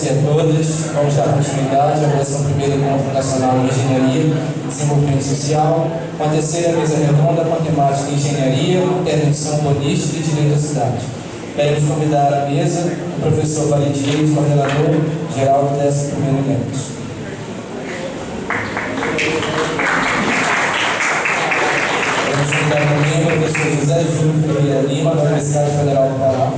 todos e a todas. Vamos dar continuidade à 11º Encontro Nacional de Engenharia e Desenvolvimento Social, com a terceira mesa redonda com a temática Engenharia, Intervenção Urbanística e Direito à Cidade. Queremos convidar à mesa o professor Validier, coordenador geral do 11º Encontro. Vamos convidar também o professor José Júlio Ferreira Lima, da Universidade Federal do Pará.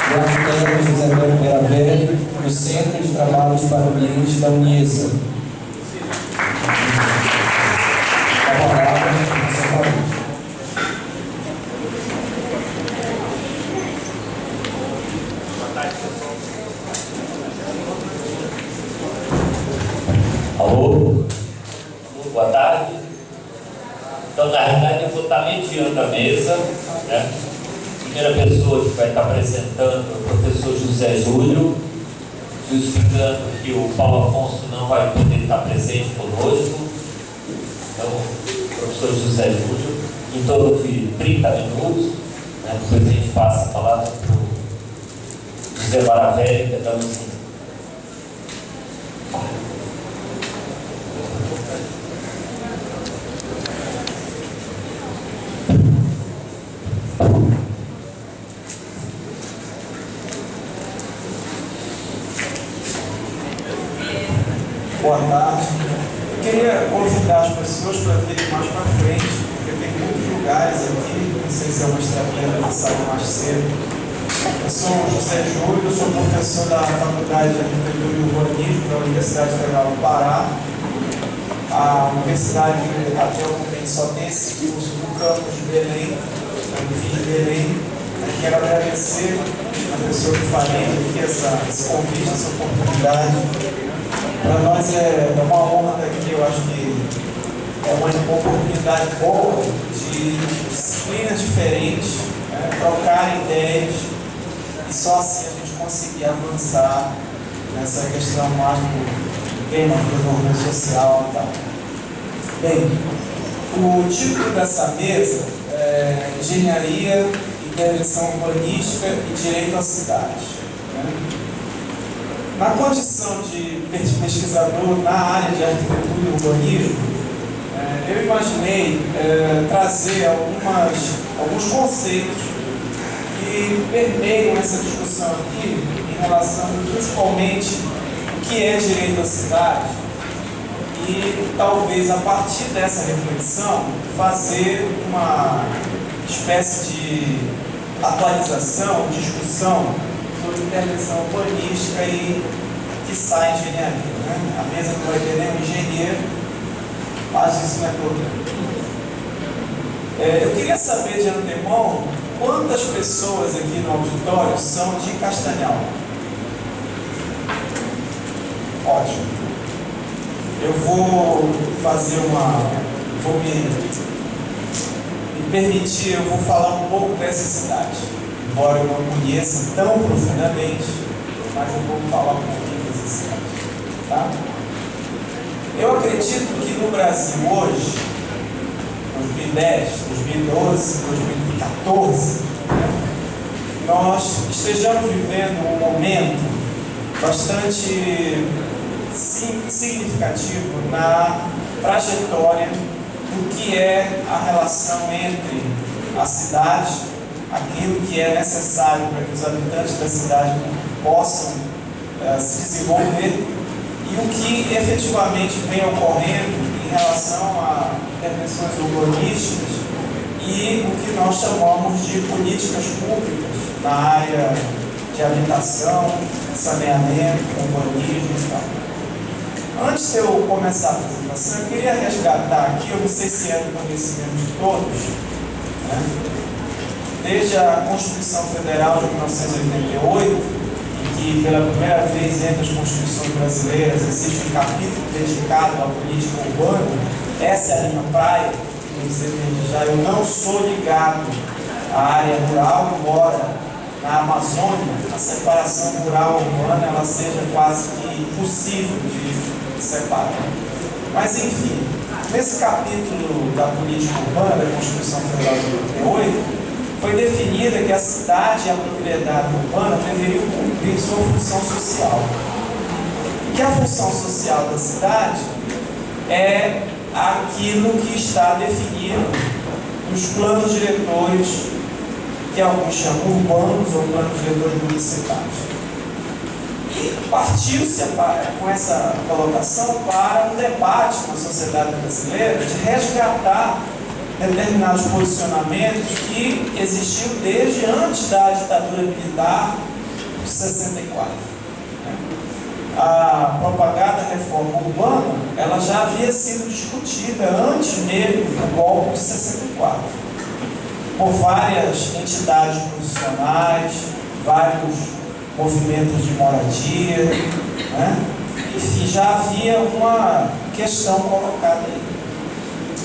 O arquiteto José Vera Velho, do Centro de Trabalhos para o Ambiente da Uniesa. A palavra do professor Fábio. Alô? Boa tarde. Então, na realidade, eu vou estar mediando a mesa, né? A primeira pessoa que vai estar apresentando é o professor José Júlio, justificando que o Paulo Afonso não vai poder estar presente conosco. Então, o professor José Júlio, em torno de 30 minutos, né? Depois a gente passa a palavra para o José Maravelli, que é da usina. Boa tarde. Eu queria convidar as pessoas para virem mais para frente, porque tem muitos lugares aqui, não sei se é uma estratégia que sai mais cedo. Eu sou o José Júlio, sou professor da Faculdade de Arquitetura e Urbanismo da Universidade Federal do Pará. A universidade atualmente só tem esse curso no campus de Belém, de Belém. Eu quero agradecer a pessoa que farei aqui esse convite, essa oportunidade. Para nós é uma honra estar aqui. Eu acho que é uma oportunidade boa de disciplinas diferentes, né, trocar ideias, e só assim a gente conseguir avançar nessa questão mais do tema do desenvolvimento social e tal. Bem, o título dessa mesa é Engenharia, Intervenção Urbanística e Direito à Cidade. Na condição de pesquisador na área de arquitetura e urbanismo, eu imaginei trazer alguns conceitos que permeiam essa discussão aqui em relação principalmente o que é direito à cidade e talvez a partir dessa reflexão fazer uma espécie de atualização, discussão sobre intervenção urbanística e que sai engenharia, né? A mesa não vai ter nenhum engenheiro, mas isso não é problema. Eu queria saber de antemão quantas pessoas aqui no auditório são de Castanhal. Ótimo. Eu vou fazer vou me permitir, eu vou falar um pouco dessa cidade. Embora eu não conheça tão profundamente, mas eu vou falar um pouquinho dessa cidade. Tá? Eu acredito que no Brasil hoje, 2010, 2012, 2014, nós estejamos vivendo um momento bastante significativo na trajetória do que é a relação entre a cidade, aquilo que é necessário para que os habitantes da cidade possam se desenvolver e o que efetivamente vem ocorrendo em relação a intervenções urbanísticas e o que nós chamamos de políticas públicas na área de habitação, saneamento, urbanismo e tal. Antes de eu começar a apresentação, eu queria resgatar aqui, eu não sei se é do conhecimento de todos, né? Desde a Constituição Federal de 1988, em que pela primeira vez entre as constituições brasileiras existe um capítulo dedicado à política urbana, essa é a minha praia, como você desde já, eu não sou ligado à área rural, embora na Amazônia a separação rural urbana ela seja quase que impossível de separar. Mas enfim, nesse capítulo da política urbana da Constituição Federal de 88, foi definida que a cidade e a propriedade urbana deveriam cumprir sua função social. E que a função social da cidade é aquilo que está definido nos planos diretores, que alguns chamam urbanos ou planos diretores municipais. E partiu-se com essa colocação para um debate na sociedade brasileira de resgatar determinados posicionamentos que existiam desde antes da ditadura militar de 64. A propagada reforma urbana, ela já havia sido discutida antes mesmo do golpe de 64, por várias entidades profissionais, vários movimentos de moradia, né? Enfim, já havia uma questão colocada aí.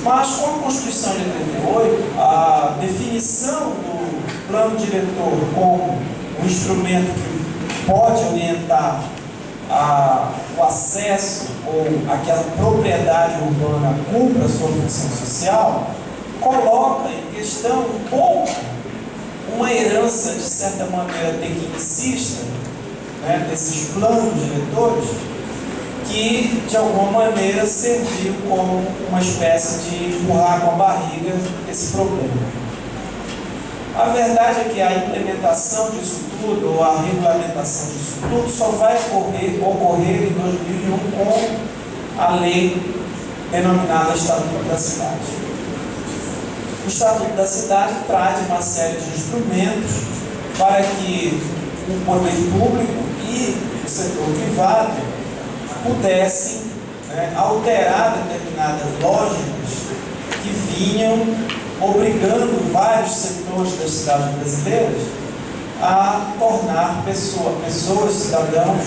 Mas com a Constituição de 88, a definição do plano diretor como um instrumento que pode orientar o acesso ou a que a propriedade urbana cumpra a sua função social, coloca em questão um pouco uma herança, de certa maneira, tecnicista, né, desses planos diretores, que de alguma maneira serviu como uma espécie de empurrar com a barriga esse problema. A verdade é que a implementação disso tudo, ou a regulamentação disso tudo, só vai ocorrer em 2001 com a lei denominada Estatuto da Cidade. O Estatuto da Cidade traz uma série de instrumentos para que o poder público e o setor privado pudessem, né, alterar determinadas lógicas que vinham obrigando vários setores das cidades brasileiras a tornar pessoas, cidadãos,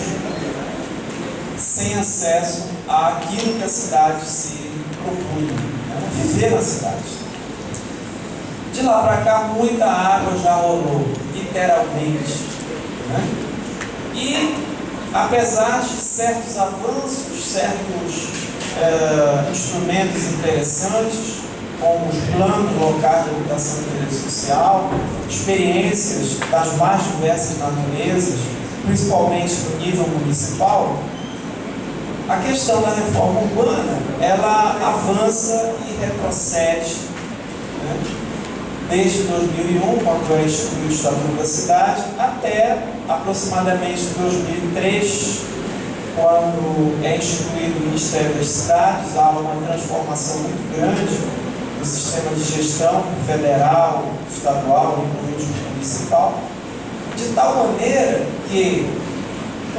sem acesso àquilo que a cidade se propunha, né, viver na cidade. De lá para cá, muita água já rolou, literalmente, né? E, apesar de certos avanços, certos instrumentos interessantes, como os planos locais de habitação e interesse social, experiências das mais diversas naturezas, principalmente no nível municipal, a questão da reforma urbana, ela avança e retrocede, né, desde 2001, quando é instituído o Estatuto da Cidade, até aproximadamente 2003, quando é instituído o Ministério das Cidades. Há uma transformação muito grande no sistema de gestão federal, estadual e político municipal, de tal maneira que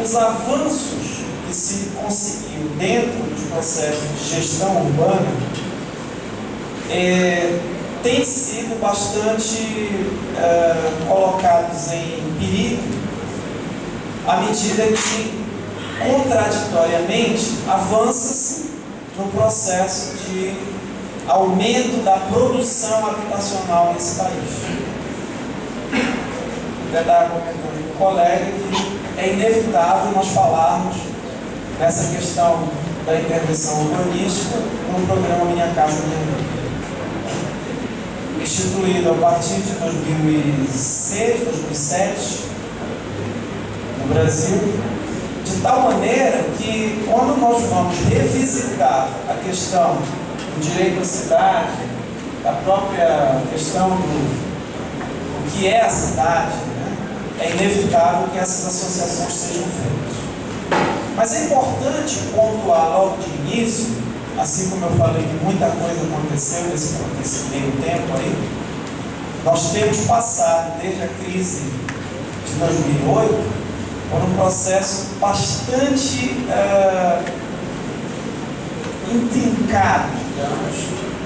os avanços que se conseguiu dentro dos processos de gestão urbana têm sido bastante colocados em perigo à medida que, contraditoriamente, avança-se no processo de aumento da produção habitacional nesse país. Eu estava comentando com um colega que é inevitável nós falarmos dessa questão da intervenção urbanística no programa Minha Casa Minha Vida, instituído a partir de 2006, 2007, no Brasil, de tal maneira que, quando nós vamos revisitar a questão do direito à cidade, da própria questão do que é a cidade, né, é inevitável que essas associações sejam feitas. Mas é importante pontuar logo de início, assim como eu falei que muita coisa aconteceu nesse meio tempo aí, nós temos passado, desde a crise de 2008, por um processo bastante intrincado, digamos,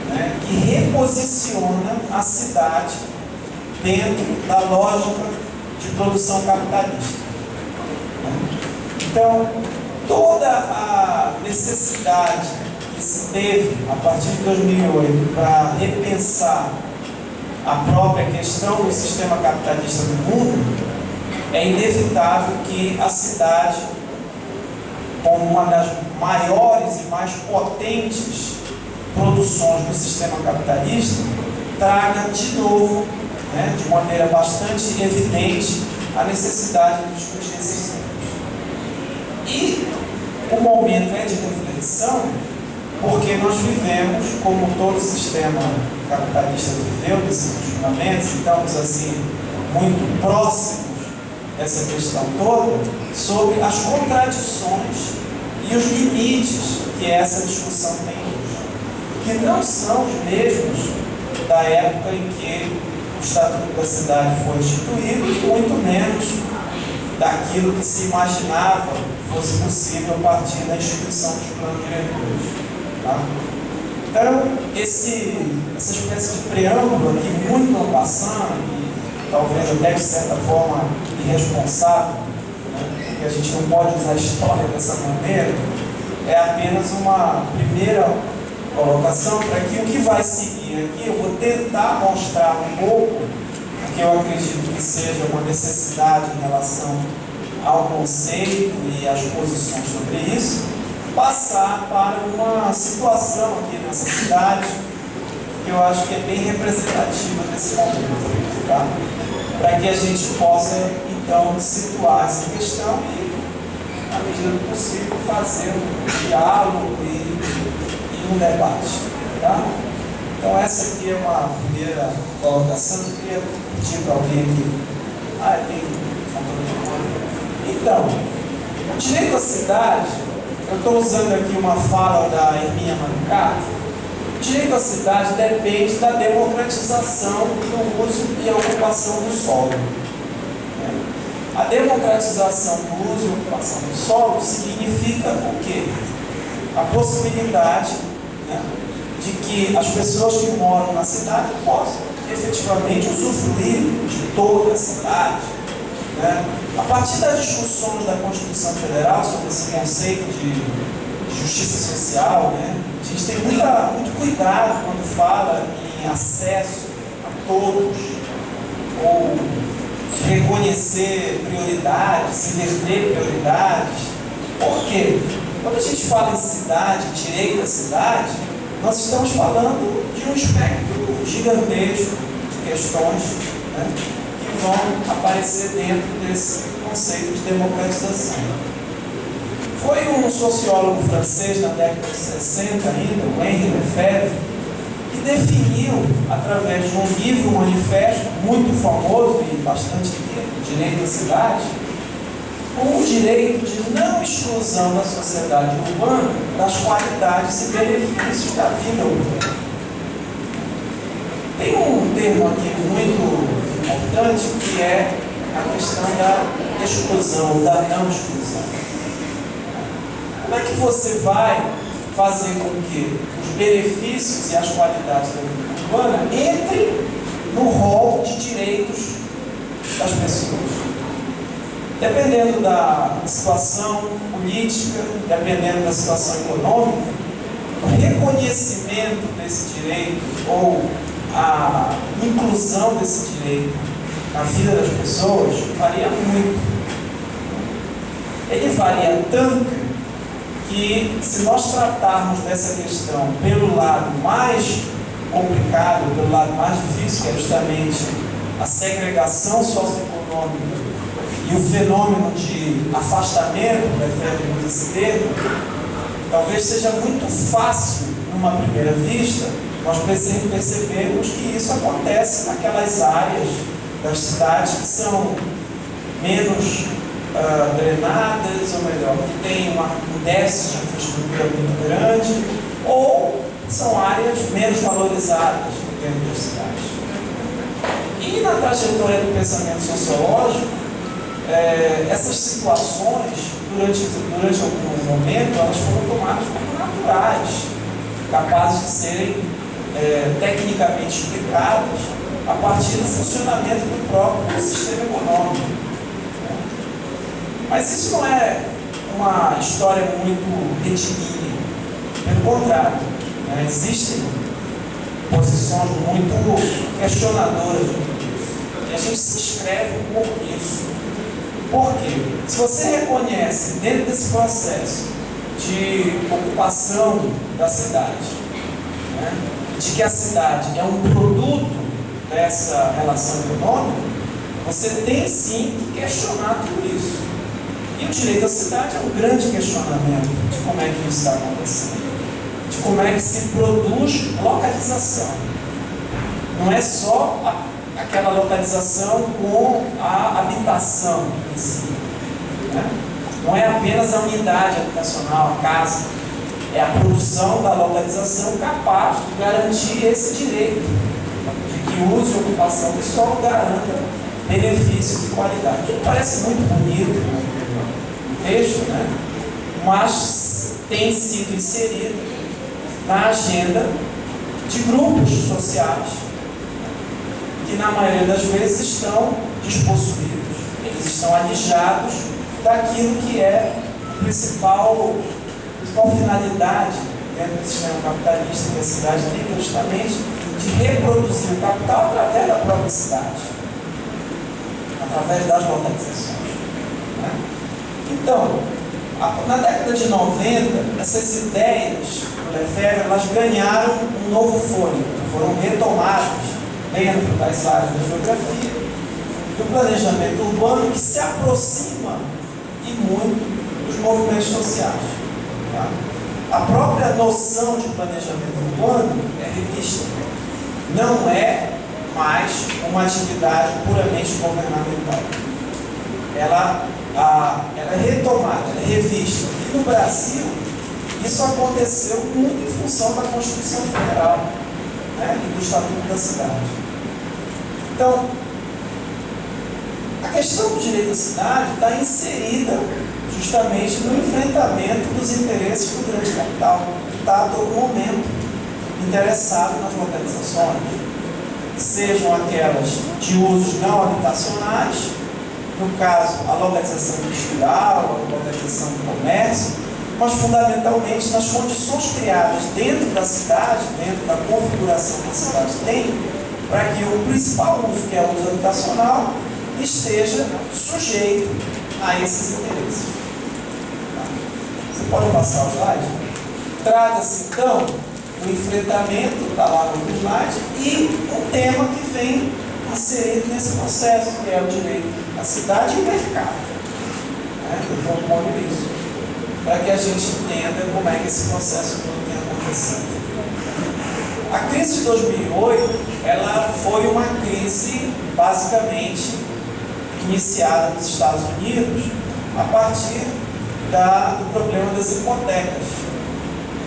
né, que reposiciona a cidade dentro da lógica de produção capitalista. Então, toda a necessidade que se teve a partir de 2008 para repensar a própria questão do sistema capitalista no mundo, é inevitável que a cidade, como uma das maiores e mais potentes produções do sistema capitalista, traga de novo né, de maneira bastante evidente a necessidade de discutir esses temas. E o momento é de reflexão, porque nós vivemos, como todo sistema capitalista viveu nesses últimos momentos, estamos assim, muito próximos dessa questão toda, sobre as contradições e os limites que essa discussão tem hoje, que não são os mesmos da época em que o Estatuto da Cidade foi instituído, e muito menos daquilo que se imaginava fosse possível a partir da instituição dos planos diretores. Tá? Então, essa espécie de preâmbulo aqui, muito en passant, e talvez até de certa forma irresponsável, né? Porque a gente não pode usar a história dessa maneira, é apenas uma primeira colocação para que o que vai seguir aqui, eu vou tentar mostrar um pouco o que eu acredito que seja uma necessidade em relação ao conceito e às posições sobre isso, passar para uma situação aqui nessa cidade que eu acho que é bem representativa desse momento, tá? Para que a gente possa, então, situar essa questão e, na medida do possível, fazer um diálogo e um debate, tá? Então, essa aqui é uma primeira colocação. Eu queria pedir para alguém aqui. Tem controle de cor. Então, o direito à cidade, eu estou usando aqui uma fala da Hermínia Maricato. O direito à cidade depende da democratização do uso e a ocupação do solo. A democratização do uso e ocupação do solo significa o quê? A possibilidade, né, de que as pessoas que moram na cidade possam efetivamente usufruir de toda a cidade. Né? A partir das discussões da Constituição Federal sobre esse conceito de justiça social, né, a gente tem muito cuidado quando fala em acesso a todos, ou de reconhecer prioridades, inverter prioridades. Por quê? Quando a gente fala em cidade, direito à cidade, nós estamos falando de um espectro gigantesco de questões, né, que vão aparecer dentro desse conceito de democratização. Foi um sociólogo francês na década de 60 ainda, o Henri Lefebvre, que definiu, através de um livro, um manifesto muito famoso e bastante lido, Direito à Cidade, o direito de não exclusão da sociedade urbana das qualidades e benefícios da vida urbana. Tem um termo aqui muito importante que é a questão da exclusão, da não exclusão. Como é que você vai fazer com que os benefícios e as qualidades da vida urbana entrem no rol de direitos das pessoas? Dependendo da situação política, dependendo da situação econômica, o reconhecimento desse direito ou a inclusão desse direito na vida das pessoas varia muito. Ele varia tanto que, se nós tratarmos dessa questão pelo lado mais complicado, pelo lado mais difícil, que é justamente a segregação socioeconômica e o fenômeno de afastamento, prefere esse termo, talvez seja muito fácil, numa primeira vista, nós percebemos que isso acontece naquelas áreas das cidades que são menos drenadas, ou melhor, que têm um déficit de infraestrutura muito grande, ou são áreas menos valorizadas dentro das cidades. E na trajetória do pensamento sociológico, essas situações, durante algum momento, elas foram tomadas como naturais, capazes de serem tecnicamente explicadas a partir do funcionamento do próprio sistema econômico. Mas isso não é uma história muito retilínea. Pelo contrário, né? Existem posições muito questionadoras de tudo isso. E a gente se inscreve um pouco nisso. Por quê? Se você reconhece dentro desse processo de ocupação da cidade, né, de que a cidade é um produto dessa relação econômica, você tem sim que questionar tudo isso. E o direito à cidade é um grande questionamento de como é que isso está acontecendo, de como é que se produz localização. Não é só aquela localização com a habitação em si, né? Não é apenas a unidade habitacional, a casa, é a produção da localização capaz de garantir esse direito de que o uso e ocupação do solo garanta benefícios e qualidade. Que parece muito bonito o texto, né? Mas tem sido inserido na agenda de grupos sociais que na maioria das vezes estão despossuídos. Eles estão alijados daquilo que é a principal finalidade dentro do sistema capitalista que a cidade tem, que é justamente de reproduzir o capital através da própria cidade, através das localizações, né? Então, na década de 90, essas ideias do Lefebvre, elas ganharam um novo fôlego, foram retomadas dentro das áreas da geografia, do planejamento urbano, que se aproxima e muito dos movimentos sociais. Tá? A própria noção de planejamento urbano é revista. Não é mais uma atividade puramente governamental. Ela é retomada, ela é revista. E no Brasil, isso aconteceu muito em função da Constituição Federal, né, e do Estatuto da Cidade. Então, a questão do direito à cidade está inserida justamente no enfrentamento dos interesses do grande capital, que está a todo momento interessado nas localizações, sejam aquelas de usos não habitacionais, no caso a localização industrial, a localização do comércio, mas fundamentalmente nas condições criadas dentro da cidade, dentro da configuração que a cidade tem, para que o principal uso, que é o uso habitacional, esteja sujeito a esses interesses. Você pode passar o slide? Trata-se então do enfrentamento, está lá no slide, e o tema que vem inserido nesse processo, que é o direito à cidade e o mercado. Eu vou pôr isso, para que a gente entenda como é que esse processo todo tem acontecido. A crise de 2008, ela foi uma crise basicamente iniciada nos Estados Unidos a partir do problema das hipotecas.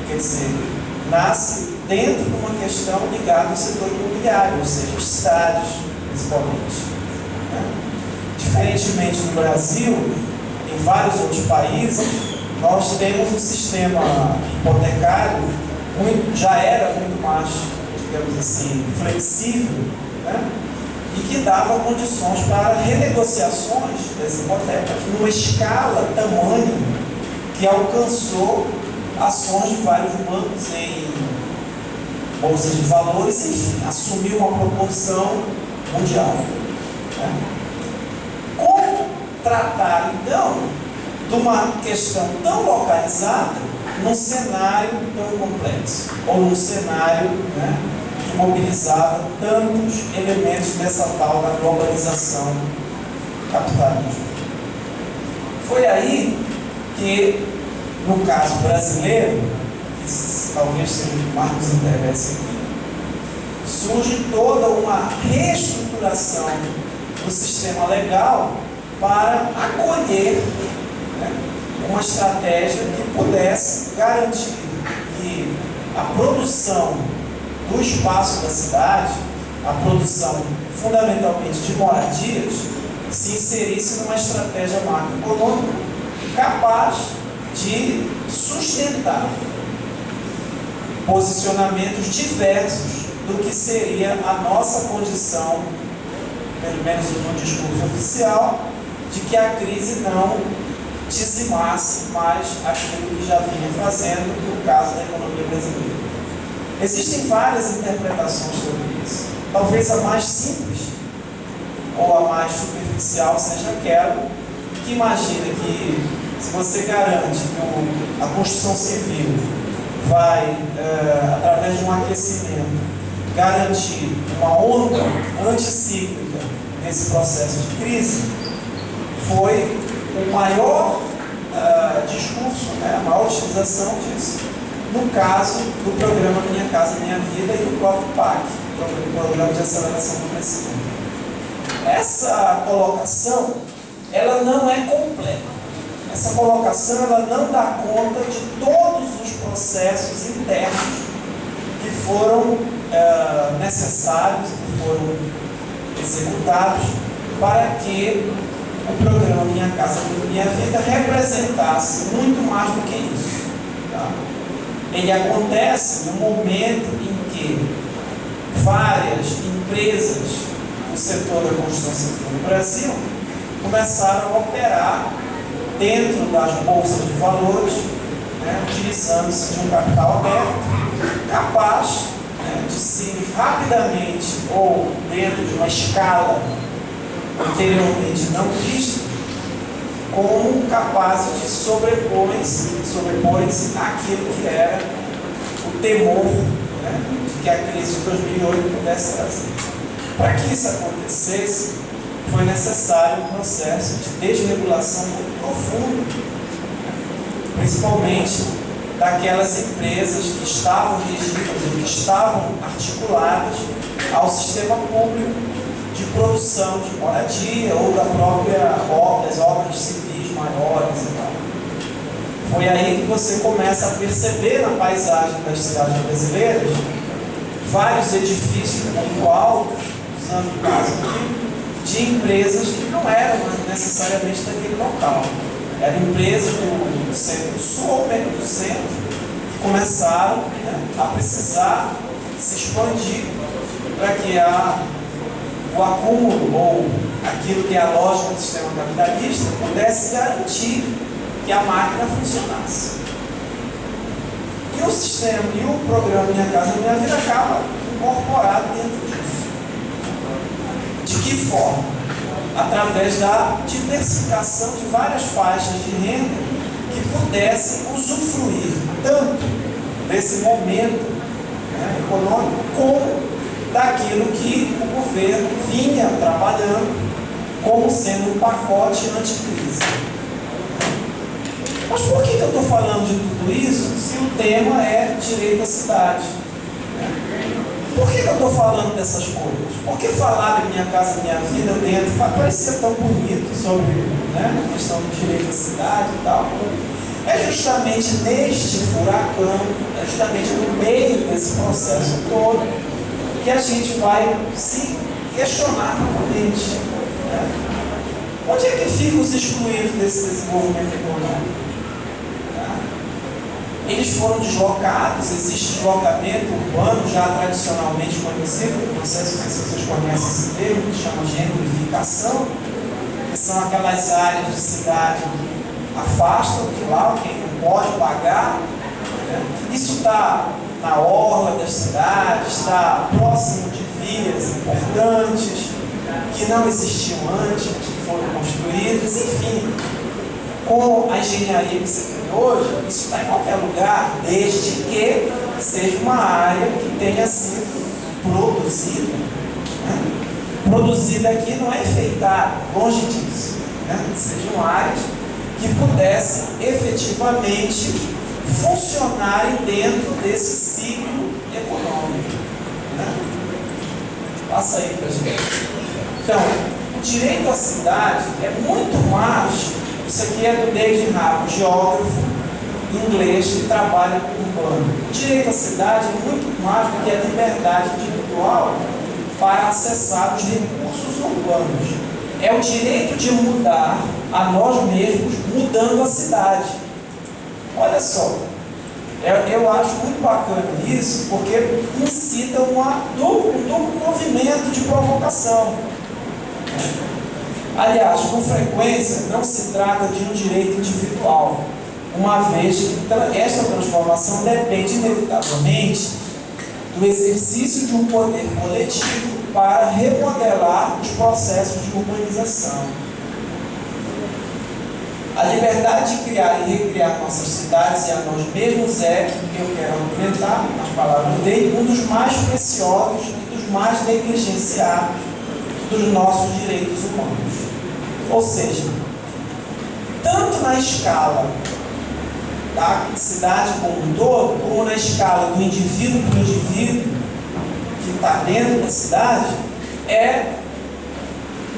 Quer dizer, nasce dentro de uma questão ligada ao setor imobiliário, ou seja, as cidades, principalmente. Diferentemente do Brasil, em vários outros países, nós temos um sistema hipotecário já era muito mais, digamos assim, flexível, né? E que dava condições para renegociações das hipotecas numa escala tamanho que alcançou ações de vários bancos em bolsas de valores, enfim, assumiu uma proporção mundial. Né? Como tratar, então, de uma questão tão localizada num cenário tão complexo, ou num cenário, né, que mobilizava tantos elementos dessa tal da globalização capitalista? Foi aí que, no caso brasileiro, que talvez seja o que mais nos interessa aqui, surge toda uma reestruturação do sistema legal para acolher, né, uma estratégia que pudesse garantir que a produção do espaço da cidade, a produção fundamentalmente de moradias, se inserisse numa estratégia macroeconômica capaz de sustentar posicionamentos diversos do que seria a nossa condição, pelo menos no discurso oficial, de que a crise não dizimasse mais aquilo que já vinha fazendo no caso da economia brasileira. Existem várias interpretações sobre isso. Talvez a mais simples ou a mais superficial seja aquela que imagina que, se você garante que a construção civil vai, através de um aquecimento, garantir uma onda anticíclica nesse processo de crise, foi o maior discurso, né, a maior utilização disso, no caso do programa Minha Casa Minha Vida e do próprio PAC, o Programa de Aceleração do Crescimento. Essa colocação, ela não é completa. Essa colocação, ela não dá conta de todos os processos internos que foram necessários, que foram executados para que o programa Minha Casa Minha Vida representasse muito mais do que isso. Tá? Ele acontece no momento em que várias empresas do setor da construção civil no Brasil começaram a operar dentro das bolsas de valores, né, utilizando-se de um capital aberto, capaz, né, de se rapidamente ou dentro de uma escala anteriormente não vista, como capazes de sobrepor-se àquilo que era o temor, né, de que a crise de 2008 pudesse trazer. Para que isso acontecesse, foi necessário um processo de desregulação muito profundo, principalmente daquelas empresas que estavam regidas ou que estavam articuladas ao sistema público de produção de moradia ou das obras civis maiores e tal. Foi aí que você começa a perceber na paisagem das cidades brasileiras vários edifícios muito altos, usando o caso aqui, de empresas que não eram necessariamente daquele local. Eram empresas do centro-sul ou mesmo do centro, que começaram, né, a precisar se expandir para que o acúmulo ou aquilo que é a lógica do sistema capitalista pudesse garantir que a máquina funcionasse. E o sistema e o programa Minha Casa Minha Vida acaba incorporado dentro disso. De que forma? Através da diversificação de várias faixas de renda que pudessem usufruir tanto desse momento, né, econômico, como daquilo que o governo vinha trabalhando como sendo um pacote anticrise. Mas por que eu estou falando de tudo isso se o tema é direito à cidade? Por que eu estou falando dessas coisas? Por que falar de Minha Casa Minha Vida dentro parecia tão bonito sobre, né, a questão do direito à cidade e tal? É justamente neste furacão, é justamente no meio desse processo todo, que a gente vai se questionar novamente. Né? Onde é que ficam os excluídos desse desenvolvimento econômico? Eles foram deslocados, existe deslocamento urbano já tradicionalmente conhecido, não sei se vocês conhecem esse termo, que chama gentrificação, que são aquelas áreas de cidade que afastam de lá quem não pode pagar. Né? Isso está na orla das cidades, está próximo de vias importantes, que não existiam antes, que foram construídas, enfim. Com a engenharia que se tem hoje, isso está em qualquer lugar, desde que seja uma área que tenha sido produzida. Né? Produzida aqui não é enfeitada, longe disso. Né? Sejam áreas que pudessem efetivamente funcionarem dentro desse ciclo econômico. Né? Passa aí para a gente. Então, o direito à cidade é muito mais. Isso aqui é do David Harbour, geógrafo inglês que trabalha com urbano. O direito à cidade é muito mais do que a liberdade individual para acessar os recursos urbanos. É o direito de mudar a nós mesmos, mudando a cidade. Olha só, eu acho muito bacana isso, porque incita um duplo movimento de provocação. Aliás, com frequência, não se trata de um direito individual, uma vez que esta transformação depende inevitavelmente do exercício de um poder coletivo para remodelar os processos de urbanização. A liberdade de criar e recriar nossas cidades e a nós mesmos é, eu quero argumentar, nas palavras dele, um dos mais preciosos e dos mais negligenciados dos nossos direitos humanos. Ou seja, tanto na escala da cidade como um todo, como na escala do indivíduo para o indivíduo que está dentro da cidade, é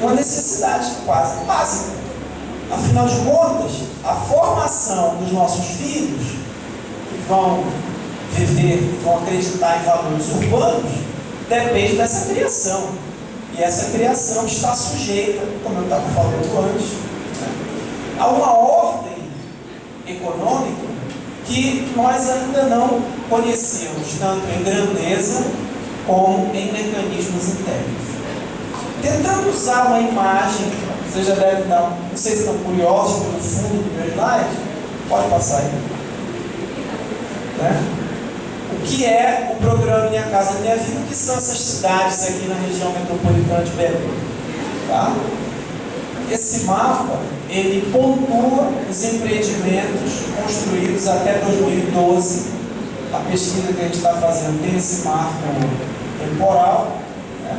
uma necessidade quase básica. Afinal de contas, a formação dos nossos filhos, que vão viver, vão acreditar em valores urbanos, depende dessa criação. E essa criação está sujeita, como eu estava falando antes, a uma ordem econômica que nós ainda não conhecemos, tanto em grandeza como em mecanismos internos. Tentando usar uma imagem, vocês já devem dar, não sei se estão curiosos pelo fundo do meu slide, pode passar aí. Né? O que é o programa Minha Casa Minha Vida? O que são essas cidades aqui na região metropolitana de Belém? Tá? Esse mapa, ele pontua os empreendimentos construídos até 2012. A pesquisa que a gente está fazendo tem esse marco temporal. Né?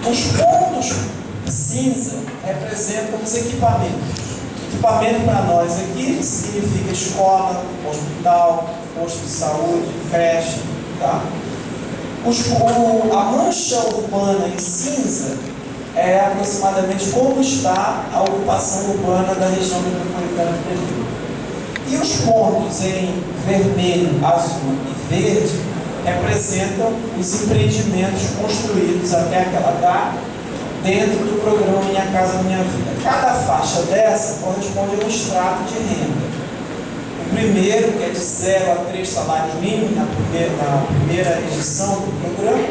Os pontos cinza representam os equipamentos. Equipamento para nós aqui significa escola, hospital, posto de saúde, creche. Tá? A mancha urbana em cinza é aproximadamente como está a ocupação urbana da região metropolitana de Belém. E os pontos em vermelho, azul e verde representam os empreendimentos construídos até aquela data dentro do programa Minha Casa Minha Vida. Cada faixa dessa corresponde a um extrato de renda. O primeiro, que é de 0 a 3 salários mínimos, na primeira edição do programa,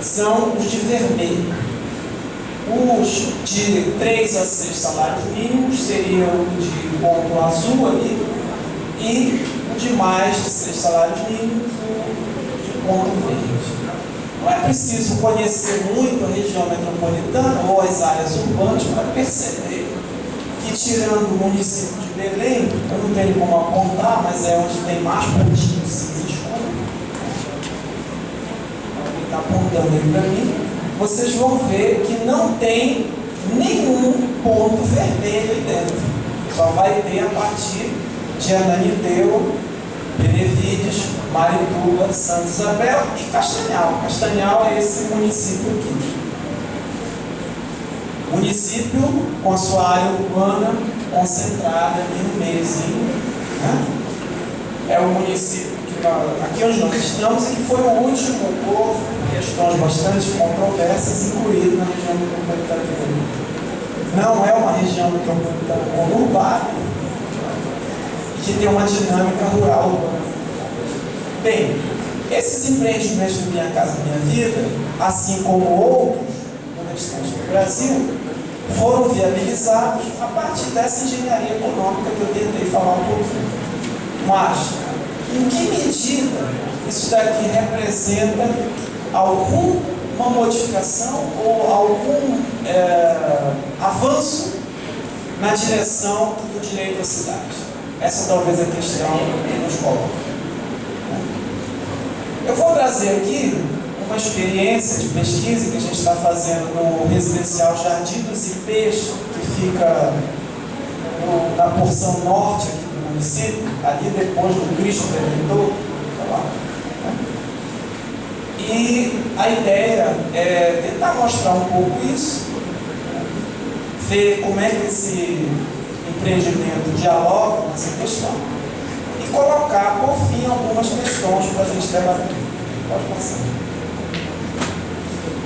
são os de vermelho. Os de 3 a 6 salários mínimos seriam o de ponto azul ali, e o de mais de 6 salários mínimos, o de ponto verde. Não é preciso conhecer muito a região metropolitana ou as áreas urbanas para perceber que, tirando o município de Belém, eu não tenho como apontar, mas é onde tem mais pontinhos cinza escuro. Ele está apontando aí para mim. Vocês vão ver que não tem nenhum ponto vermelho aí dentro. Só vai ter a partir de Ananindeua, Benevides, Marituba, Santa Isabel e Castanhal. Castanhal é esse município aqui. Município com a sua área urbana concentrada ali no meiozinho. Né? É o município que aqui onde nós estamos e que foi o último por questões bastante controversas incluído na região metropolitana de Belém. Não é uma região metropolitana conurbada que tem uma dinâmica rural urbana. Bem, esses empreendimentos do Minha Casa Minha Vida, assim como outros no restante do Brasil, foram viabilizados a partir dessa engenharia econômica que eu tentei falar um pouquinho. Mas, em que medida isso daqui representa alguma modificação ou algum avanço na direção do direito à cidade? Essa talvez é a questão que nos coloca. Eu vou trazer aqui uma experiência de pesquisa que a gente está fazendo no residencial Jardim dos Ipês, que fica na porção norte aqui do município, ali depois do Cristo Redentor. E a ideia é tentar mostrar um pouco isso, ver como é que esse empreendimento dialoga com essa questão e colocar, por fim, algumas questões para a gente debater. Pode passar.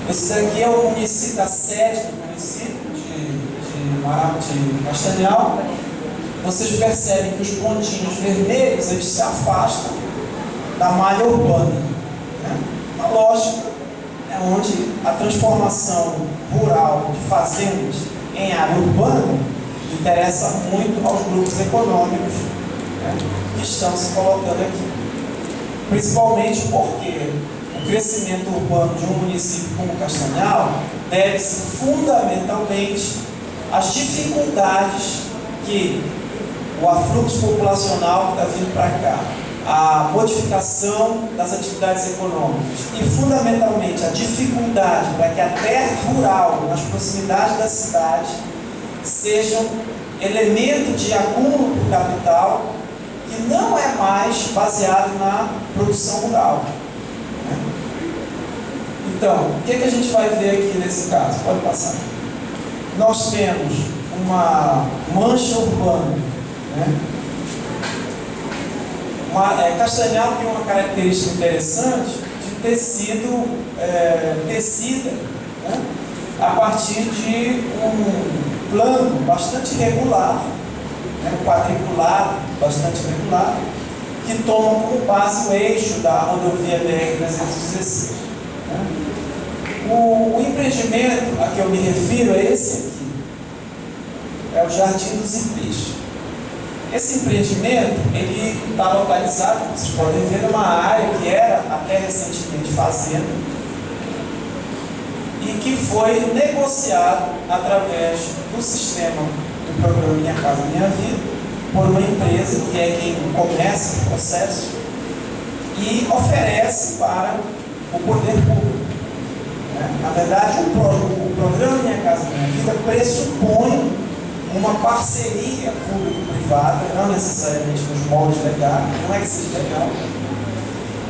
Esse daqui é o município, a sede do município de Castanhal. Vocês percebem que os pontinhos vermelhos eles se afastam da malha urbana. Né? A lógica é onde a transformação rural de fazendas em área urbana interessa muito aos grupos econômicos, né, que estão se colocando aqui. Principalmente porque o crescimento urbano de um município como Castanhal deve-se fundamentalmente às dificuldades aqui o afluxo populacional que está vindo para cá, a modificação das atividades econômicas e, fundamentalmente, a dificuldade para que a terra rural, nas proximidades da cidade, sejam elemento de acúmulo do capital que não é mais baseado na produção rural. Então, o que a gente vai ver aqui nesse caso? Pode passar. Nós temos uma mancha urbana, né? Castanhal tem uma característica interessante de ter sido tecida, né, a partir de um plano bastante regular, né, um quadriculado bastante regular, que toma como base o eixo da rodovia BR-316. Né. O empreendimento a que eu me refiro é esse aqui, é o Jardim dos Ipês. Esse empreendimento, ele está localizado, como vocês podem ver, numa área que era até recentemente fazenda e que foi negociado através do sistema do programa Minha Casa Minha Vida por uma empresa que é quem começa o processo e oferece para o poder público. Na verdade, o programa Minha Casa Minha Vida pressupõe uma parceria público-privada, não necessariamente nos moldes legais, não é que seja legal,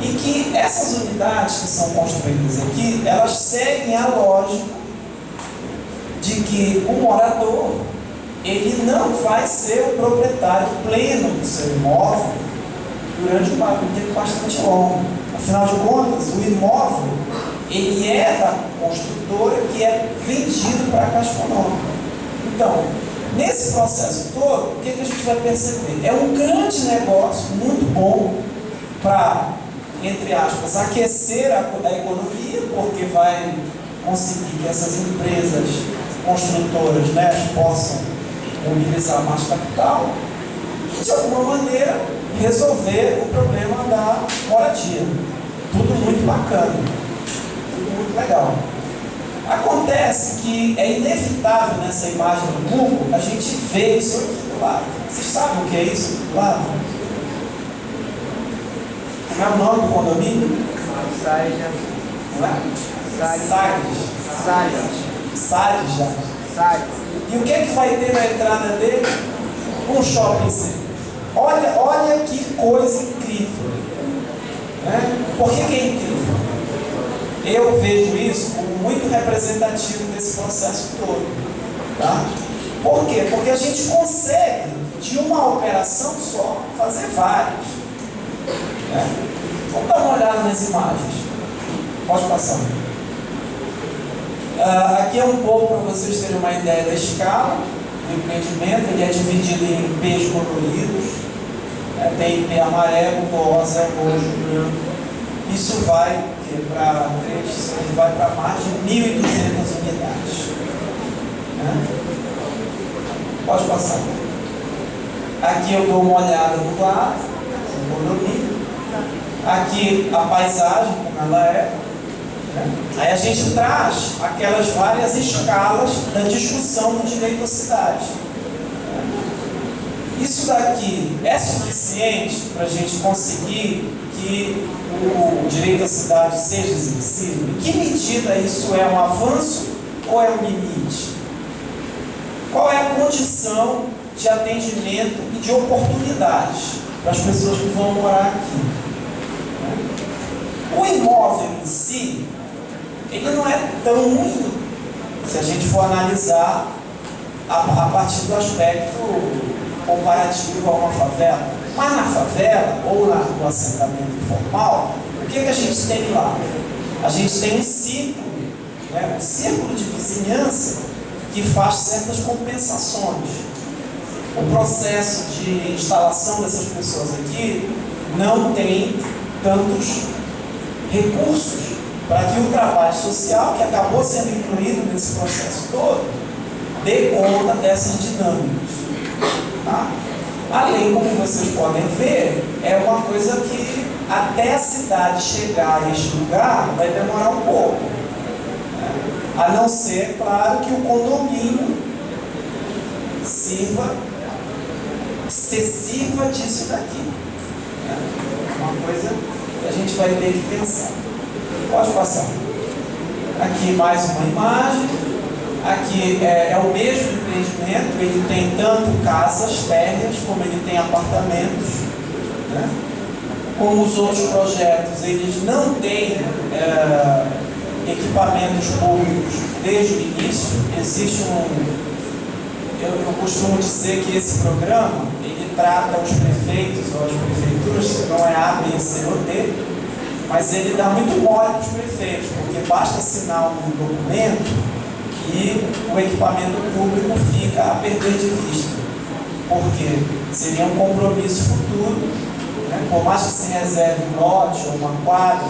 e que essas unidades que são construídas aqui, elas seguem a lógica de que o morador, ele não vai ser o proprietário pleno do seu imóvel durante um tempo bastante longo. Afinal de contas, o imóvel, ele é da construtora que é vendido para a Caixa Econômica. Então, nesse processo todo, o que a gente vai perceber? É um grande negócio, muito bom, para, entre aspas, aquecer a economia, porque vai conseguir que essas empresas construtoras, né, possam mobilizar mais capital e, de alguma maneira, resolver o problema da moradia. Tudo muito bacana, tudo muito legal. Acontece que é inevitável nessa imagem do Google a gente ver isso aqui do lado. Vocês sabem o que é isso do lado? Como é o nome do condomínio? Sades. E o que é que vai ter na entrada dele? Um shopping center. Olha que coisa incrível. Né? Por que é incrível? Eu vejo isso como muito representativo desse processo todo. Tá? Por quê? Porque a gente consegue, de uma operação só, fazer várias. Né? Vamos dar uma olhada nas imagens. Pode passar. Aqui é um pouco para vocês terem uma ideia da escala do empreendimento. Ele é dividido em Ipês coloridos. Tem Ipê amarelo, rosa, roxo, branco. Isso vai para mais de 1.200 unidades. Né? Pode passar. Aqui eu dou uma olhada no lado, no condomínio. Aqui a paisagem, como ela é. Né? Aí a gente traz aquelas várias escalas da discussão do direito à cidade. Isso daqui é suficiente para a gente conseguir que o direito à cidade seja exercido? Em que medida isso é um avanço ou é um limite? Qual é a condição de atendimento e de oportunidades para as pessoas que vão morar aqui? O imóvel em si, ele não é tão ruim se a gente for analisar a partir do aspecto comparativo a uma favela. Mas na favela, ou no assentamento informal, o que a gente tem lá? A gente tem um círculo, né? Um círculo de vizinhança que faz certas compensações. O processo de instalação dessas pessoas aqui não tem tantos recursos para que o trabalho social, que acabou sendo incluído nesse processo todo, dê conta dessas dinâmicas. Tá? Além, como vocês podem ver, é uma coisa que até a cidade chegar a este lugar vai demorar um pouco. A não ser, claro, que o condomínio sirva excessiva disso daqui. É uma coisa que a gente vai ter que pensar. Pode passar. Aqui mais uma imagem. Aqui é o mesmo empreendimento. Ele tem tanto casas térreas como ele tem apartamentos, né? Como os outros projetos, eles não têm equipamentos públicos desde o início. Existe eu costumo dizer que esse programa, ele trata os prefeitos ou as prefeituras, não é A, B, C ou D, mas ele dá muito mole para os prefeitos, porque basta assinar um documento e o equipamento público fica a perder de vista, porque seria um compromisso futuro, né? Por mais que se reserve um lote ou uma quadra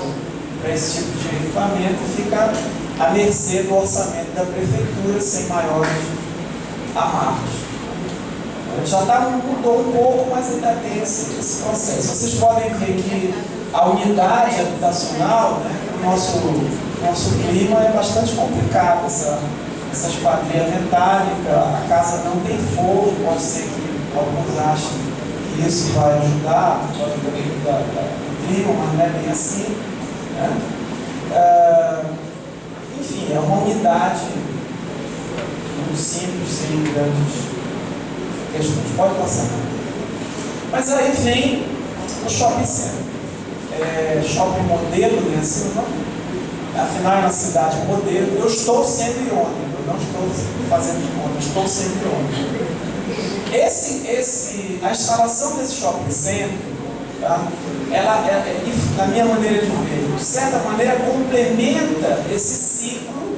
para esse tipo de equipamento, fica à mercê do orçamento da prefeitura sem maiores amarros. Já mudou um pouco, mas ainda tem esse processo. Vocês podem ver que a unidade habitacional, né, o nosso clima é bastante complicado. Essa esquadria metálica, a casa não tem forro, pode ser que alguns achem que isso vai ajudar, pode ajudar o clima, mas não é bem assim, né? Enfim, é uma unidade muito simples, sem grandes questões. Pode passar. Mas aí vem o shopping center. Shopping modelo, né? Assim, não? Afinal, é uma cidade modelo. Eu estou sendo irônico, eu não estou fazendo de conta, eu estou sendo irônico. A instalação desse shopping center, tá? Ela, na minha maneira de ver, de certa maneira, complementa esse ciclo,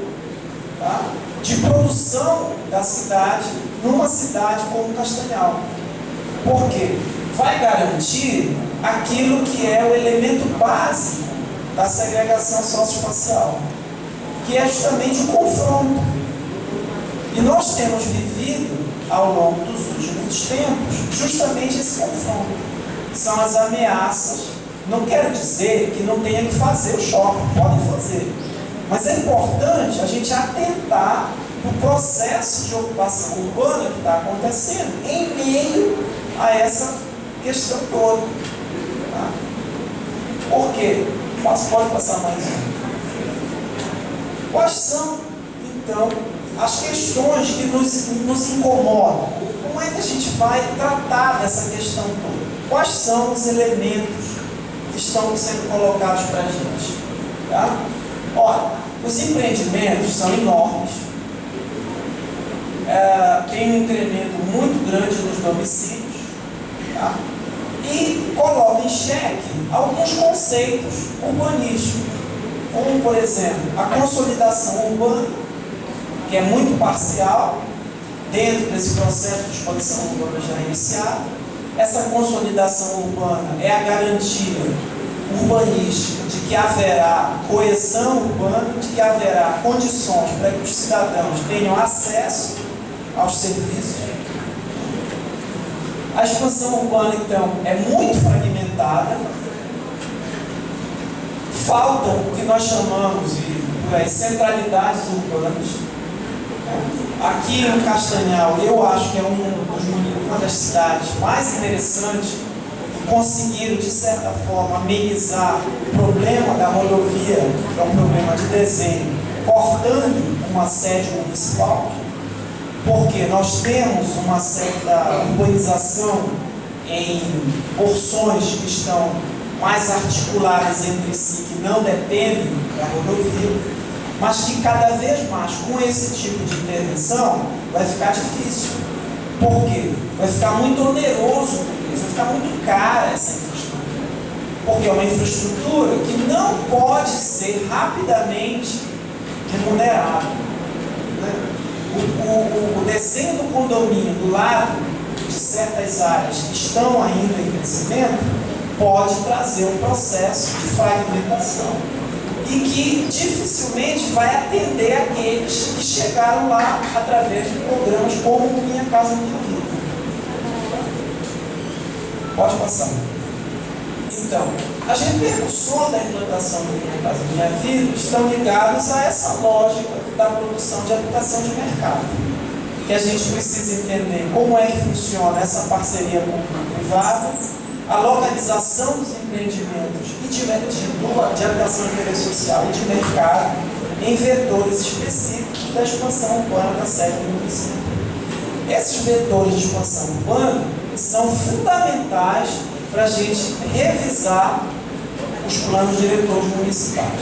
tá, de produção da cidade numa cidade como Castanhal. Por quê? Vai garantir aquilo que é o elemento básico da segregação socioespacial, que é justamente o confronto. E nós temos vivido, ao longo dos últimos tempos, justamente esse confronto. São as ameaças. Não quero dizer que não tenha que fazer o shopping, podem fazer. Mas é importante a gente atentar no processo de ocupação urbana que está acontecendo em meio a essa questão toda. Tá? Por quê? Pode passar mais um. Quais são, então, as questões que nos incomodam? Como é que a gente vai tratar dessa questão toda? Quais são os elementos que estão sendo colocados para a gente? Tá? Olha, os empreendimentos são enormes, tem um incremento muito grande nos domicílios, tá? E coloca em xeque alguns conceitos urbanísticos, como, por exemplo, a consolidação urbana, que é muito parcial, dentro desse processo de expansão urbana já iniciado. Essa consolidação urbana é a garantia urbanística de que haverá coesão urbana, de que haverá condições para que os cidadãos tenham acesso aos serviços. A expansão urbana, então, é muito fragmentada. Faltam o que nós chamamos de centralidades urbanas. Aqui no Castanhal, eu acho que é uma das cidades mais interessantes que conseguiram, de certa forma, amenizar o problema da rodovia, que é um problema de desenho, cortando uma sede municipal, porque nós temos uma certa urbanização em porções que estão mais articuladas entre si, que não dependem da rodovia, mas que cada vez mais, com esse tipo de intervenção, vai ficar difícil. Por quê? Vai ficar muito oneroso, vai ficar muito cara essa infraestrutura. Porque é uma infraestrutura que não pode ser rapidamente remunerada. O desenho do condomínio do lado de certas áreas que estão ainda em crescimento pode trazer um processo de fragmentação e que dificilmente vai atender aqueles que chegaram lá através de programas como Minha Casa Minha Vida. Pode passar. Então, as repercussões da implantação do Minha Casa Minha Vida estão ligadas a essa lógica da produção de habitação de mercado. que a gente precisa entender como é que funciona essa parceria público-privada, a localização dos empreendimentos e de habitação de interesse social e de mercado em vetores específicos da expansão urbana da sede do município. Esses vetores de expansão urbana são fundamentais para a gente revisar os planos diretores municipais.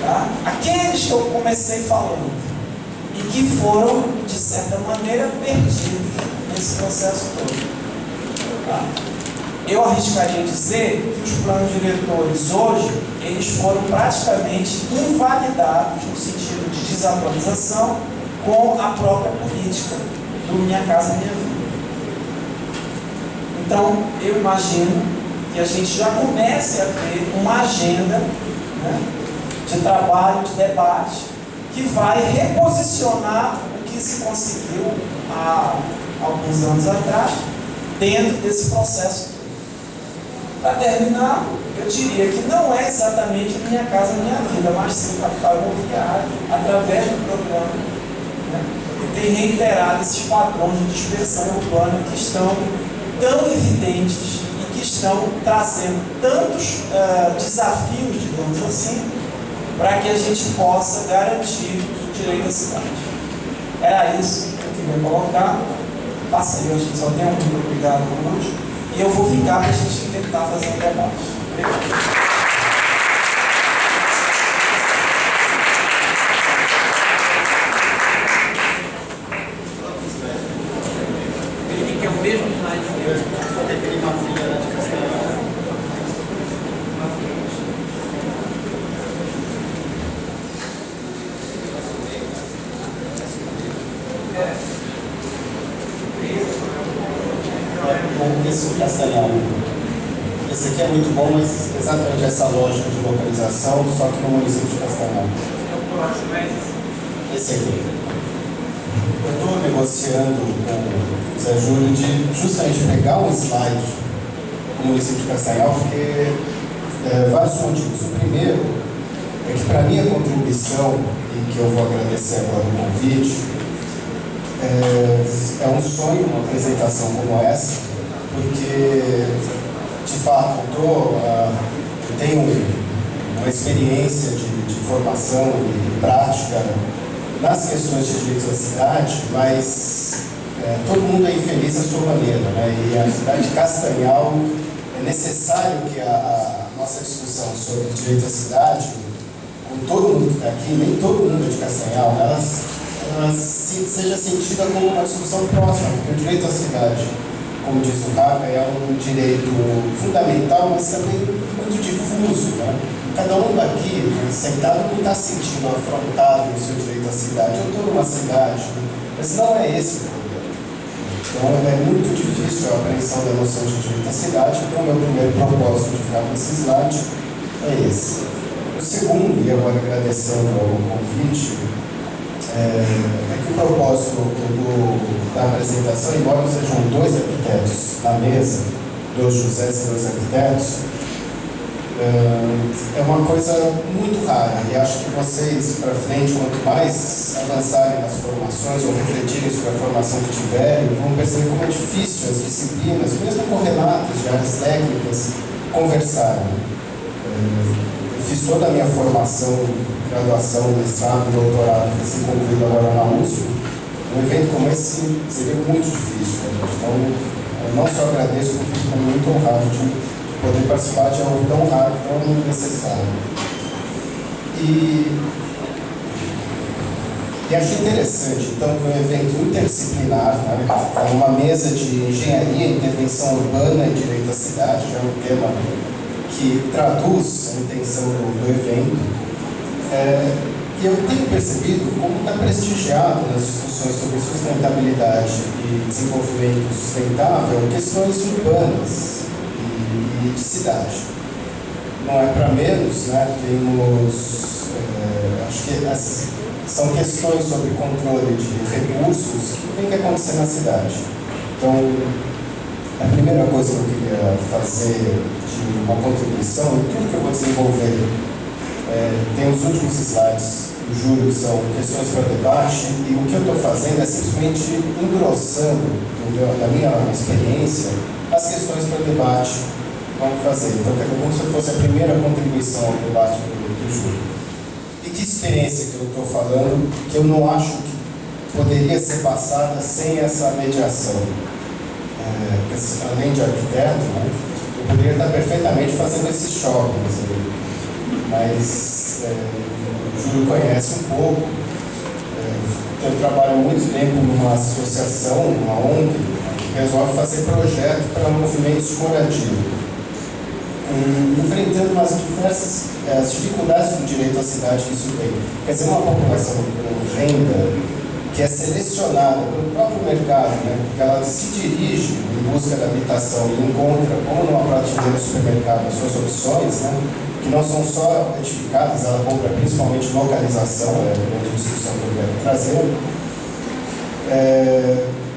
Tá? Aqueles que eu comecei falando e que foram, de certa maneira, perdidos nesse processo todo. Tá? Eu arriscaria dizer que os planos diretores hoje, eles foram praticamente invalidados no sentido de desatualização com a própria política do Minha Casa Minha Vida. Então, eu imagino que a gente já comece a ver uma agenda, né, de trabalho, de debate, que vai reposicionar o que se conseguiu há alguns anos atrás, dentro desse processo. Para terminar, eu diria que não é exatamente Minha Casa Minha Vida, mas sim o capital imobiliário, através do programa, né, que tem reiterado esses padrões de dispersão urbana que estão tão evidentes e que estão trazendo tantos desafios, digamos assim, para que a gente possa garantir o direito à cidade. Era isso que eu queria colocar. Passei, acho que só tem muito obrigado por hoje. E eu vou ficar para a gente tentar fazer um debate. Obrigado. Que é o mesmo slide. Aquele massinha de Cascavel. Esse Castanhal. Esse aqui é muito bom, mas exatamente essa lógica de localização, só que no município de Castanhal. Esse aqui. Eu estou negociando com o Zé Júlio de justamente pegar um slide do município de Castanhal, porque vários motivos. O primeiro é que, para minha contribuição, e que eu vou agradecer agora o convite, é um sonho uma apresentação como essa, porque, de fato, eu tenho uma experiência de formação e prática nas questões de direitos da cidade, mas todo mundo é infeliz à sua maneira, né? E a cidade de Castanhal, é necessário que a nossa discussão sobre direito à cidade, com todo mundo que está aqui, nem todo mundo é de Castanhal, ela seja sentida como uma discussão próxima, porque o direito à cidade, como diz o Rafa, é um direito fundamental, mas também muito difuso, né? Cada um daqui, sentado, não está sentindo afrontado no seu direito à cidade. Eu estou numa cidade, mas não é esse o problema. Então é muito difícil a apreensão da noção de direito à cidade, então o meu primeiro propósito de ficar com esse slide é esse. O segundo, e agora agradecendo ao convite, é que o propósito da apresentação, embora sejam dois arquitetos na mesa, dois Josés e dois arquitetos, é uma coisa muito rara, e acho que vocês, para frente, quanto mais avançarem nas formações ou refletirem sobre a formação que tiverem, vão perceber como é difícil as disciplinas, mesmo correlatas de áreas técnicas, conversarem. Eu fiz toda a minha formação, graduação, mestrado, doutorado, assim concluído agora na USP. Um evento como esse seria muito difícil para a gente. Então, eu não só agradeço, como fico muito honrado de poder participar de algo tão raro, tão necessário. E achei interessante, então, que um evento interdisciplinar, né, uma mesa de engenharia, intervenção urbana e direito à cidade, já é um tema que traduz a intenção do evento. E eu tenho percebido como está prestigiado nas discussões sobre sustentabilidade e desenvolvimento sustentável questões urbanas e de cidade. Não é para menos, né? Temos, acho que essas são questões sobre controle de recursos que tem que acontecer na cidade. Então, a primeira coisa que eu queria fazer de uma contribuição, e tudo que eu vou desenvolver, tem os últimos slides o Júlio, são questões para debate, e o que eu estou fazendo é simplesmente engrossando, da minha experiência, as questões para debate. Vamos fazer. Então, como se fosse a primeira contribuição ao debate do Júlio. E que experiência que eu estou falando, que eu não acho que poderia ser passada sem essa mediação. Além de arquiteto, né, eu poderia estar perfeitamente fazendo esses shoppings, mas o Júlio conhece um pouco. Eu trabalho há muito tempo numa associação, uma ONG, que resolve fazer projeto para movimentos de moradia, enfrentando as diversas as dificuldades do direito à cidade que isso tem. Quer dizer, uma população com renda que é selecionada pelo próprio mercado, né? Porque ela se dirige em busca da habitação e encontra, como numa prateleira do supermercado, as suas opções, né? Que não são só edificadas, ela compra principalmente localização, é a grande discussão que eu quero trazer.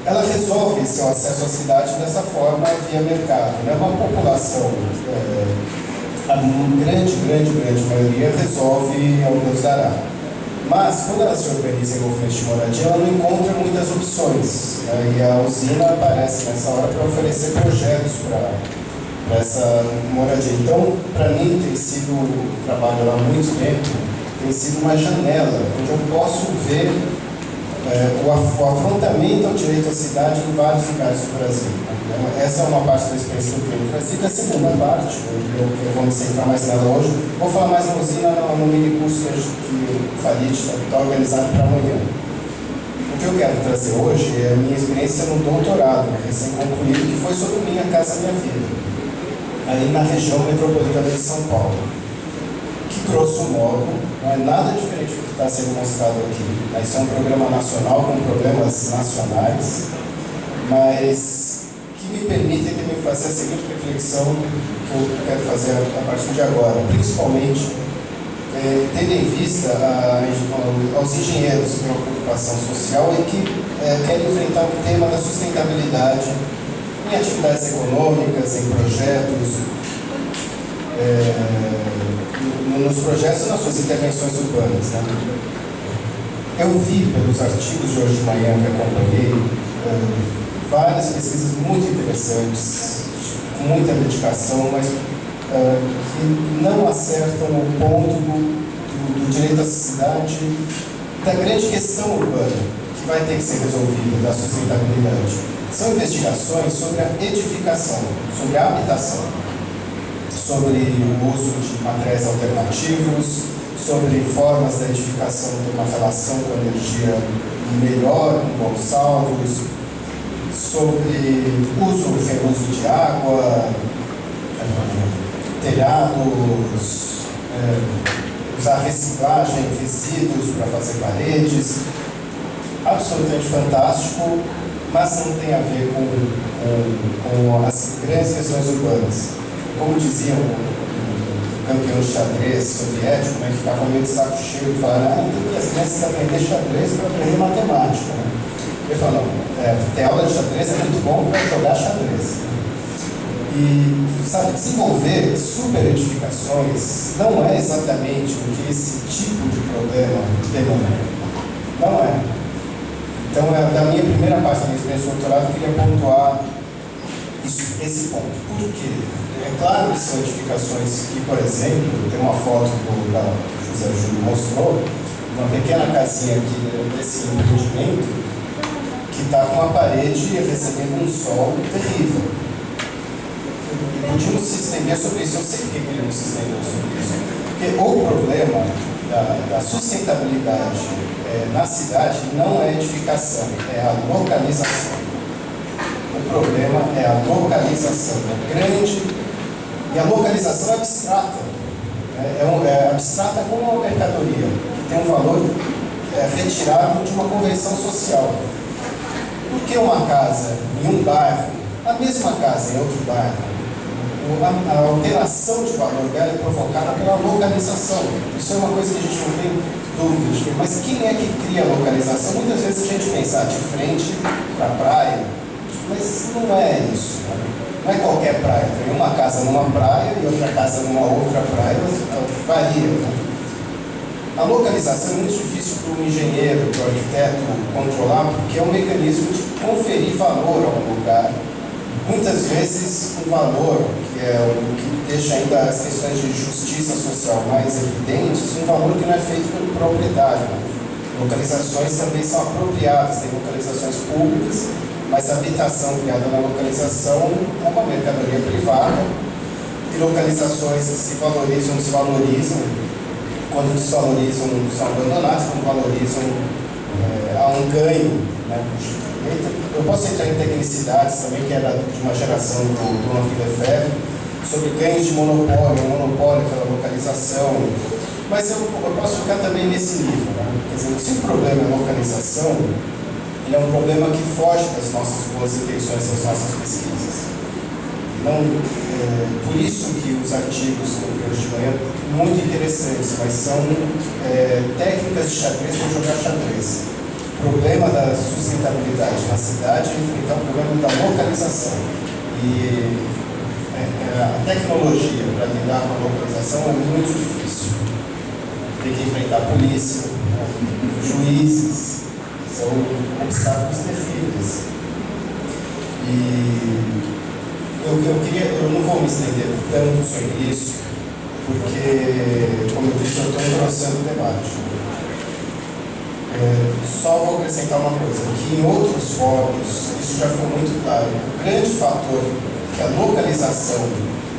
Ela resolve seu acesso à cidade dessa forma via mercado, né? Uma população, a grande maioria resolve ao Deus dará. Mas, quando ela se organiza em movimentos de moradia, ela não encontra muitas opções, né? E a usina aparece nessa hora para oferecer projetos para essa moradia. Então, para mim, tem sido um trabalho lá há muito tempo, tem sido uma janela onde eu posso ver o afrontamento ao direito à cidade em vários lugares do Brasil. Então, essa é uma parte da experiência que eu tenho trazido. A segunda parte, eu vou me centrar mais nela hoje, vou falar mais na usina no mini curso que o Farid está organizado para amanhã. O que eu quero trazer hoje é a minha experiência no doutorado, recém-concluído, que foi sobre Minha Casa Minha Vida, aí na região metropolitana de São Paulo. Que, grosso modo, não é nada diferente do que está sendo mostrado aqui. Esse é um programa nacional com problemas nacionais, mas que me permite fazer a seguinte reflexão que eu quero fazer a partir de agora, principalmente tendo em vista aos engenheiros que têm uma preocupação social e que querem enfrentar o tema da sustentabilidade em atividades econômicas, em projetos, nos projetos e nas suas intervenções urbanas. Né? Eu vi pelos artigos de hoje de manhã que acompanhei várias pesquisas muito interessantes, com muita dedicação, mas que não acertam o ponto do direito à cidade, da grande questão urbana, que vai ter que ser resolvida, da sustentabilidade. São investigações sobre a edificação, sobre a habitação, sobre o uso de materiais alternativos, sobre formas da edificação ter uma relação com a energia melhor, com bons saldos, sobre uso e reuso de água, telhados, usar reciclagem, resíduos para fazer paredes. Absolutamente fantástico, mas não tem a ver com as grandes questões urbanas. Como dizia o campeão de xadrez soviético, né, que ficava meio de saco cheio de falar, tem que as crianças aprender xadrez para aprender matemática. Né? Ele falou, ter aula de xadrez é muito bom para jogar xadrez. E, sabe, desenvolver super edificações não é exatamente o que esse tipo de problema demanda. Não é. Então, da minha primeira parte da minha experiência de doutorado, eu queria pontuar esse ponto. Por quê? É claro que são edificações que, por exemplo, tem uma foto que o José Júlio mostrou, uma pequena casinha aqui desse empreendimento, que está com uma parede recebendo um sol terrível. E podíamos se estender sobre isso, eu sei porque queríamos se estender sobre isso. Porque o problema da sustentabilidade na cidade não é a edificação, é a localização. O problema é a localização, é grande, e a localização é abstrata. É abstrata como uma mercadoria, que tem um valor retirado de uma convenção social. Por que uma casa em um bairro, a mesma casa em outro bairro, a alteração de valor dela é provocada pela localização? Isso é uma coisa que a gente não tem dúvida. Mas quem é que cria a localização? Muitas vezes a gente pensa de frente para a praia, mas não é isso. Né? Não é qualquer praia. Tem uma casa numa praia e outra casa numa outra praia, varia. Né? A localização é muito difícil para o engenheiro, para o arquiteto controlar, porque é um mecanismo de conferir valor a um lugar. Muitas vezes um valor, que é o que deixa ainda as questões de justiça social mais evidentes, um valor que não é feito pelo proprietário. Localizações também são apropriadas, tem localizações públicas, mas a habitação criada na localização é uma mercadoria privada, e localizações que se valorizam, desvalorizam. Quando desvalorizam, são abandonadas, quando valorizam, há um ganho, né? Eu posso entrar em tecnicidades também, que era de uma geração do Henri Lefebvre, sobre ganhos de monopólio pela localização, mas eu posso ficar também nesse nível, né? Quer dizer, se o problema é localização, ele é um problema que foge das nossas boas intenções, das nossas pesquisas. Não, por isso que os artigos que eu vi hoje de manhã, muito interessantes, mas são técnicas de xadrez para jogar xadrez. O problema da sustentabilidade na cidade é enfrentar o problema da localização. E a tecnologia para lidar com a localização é muito difícil. Tem que enfrentar a polícia, juízes, são obstáculos terríveis. E eu não vou me estender tanto sobre isso, porque, como eu disse, eu estou engrossando o debate. Só vou acrescentar uma coisa, que em outros fóruns, isso já ficou muito claro, o grande fator que a localização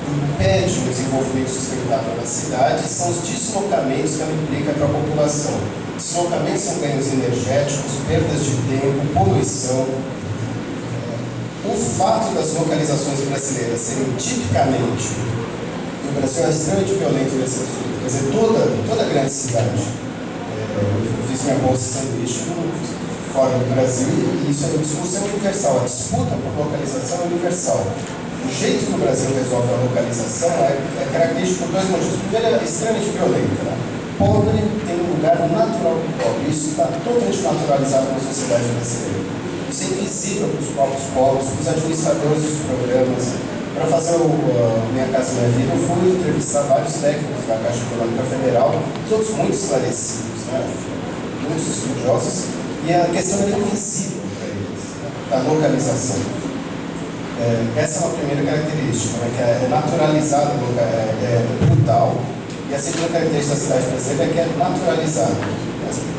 impede o desenvolvimento sustentável da cidade são os deslocamentos que ela implica para a população. Deslocamentos são ganhos energéticos, perdas de tempo, poluição. O fato das localizações brasileiras serem tipicamente, e o Brasil é extremamente violento nesse assunto, quer dizer, toda grande cidade. Eu fiz minha bolsa de sanduíche fora do Brasil e isso é uma discussão universal. A disputa por localização é universal. O jeito que o Brasil resolve a localização é característico por dois motivos. Primeiro, é extremamente violento. Né? Pobre tem um lugar natural do pobre. Isso está totalmente naturalizado na sociedade brasileira. Isso é invisível para os próprios povos, para os administradores dos programas. Para fazer o Minha Casa Minha Vida, eu fui entrevistar vários técnicos da Caixa Econômica Federal, todos muito esclarecidos, né? Muitos estudiosos, e a questão é invisível para eles, né? Da localização. Essa é uma primeira característica, né? Que é naturalizada, é brutal, e a segunda característica da cidade brasileira é que é naturalizada.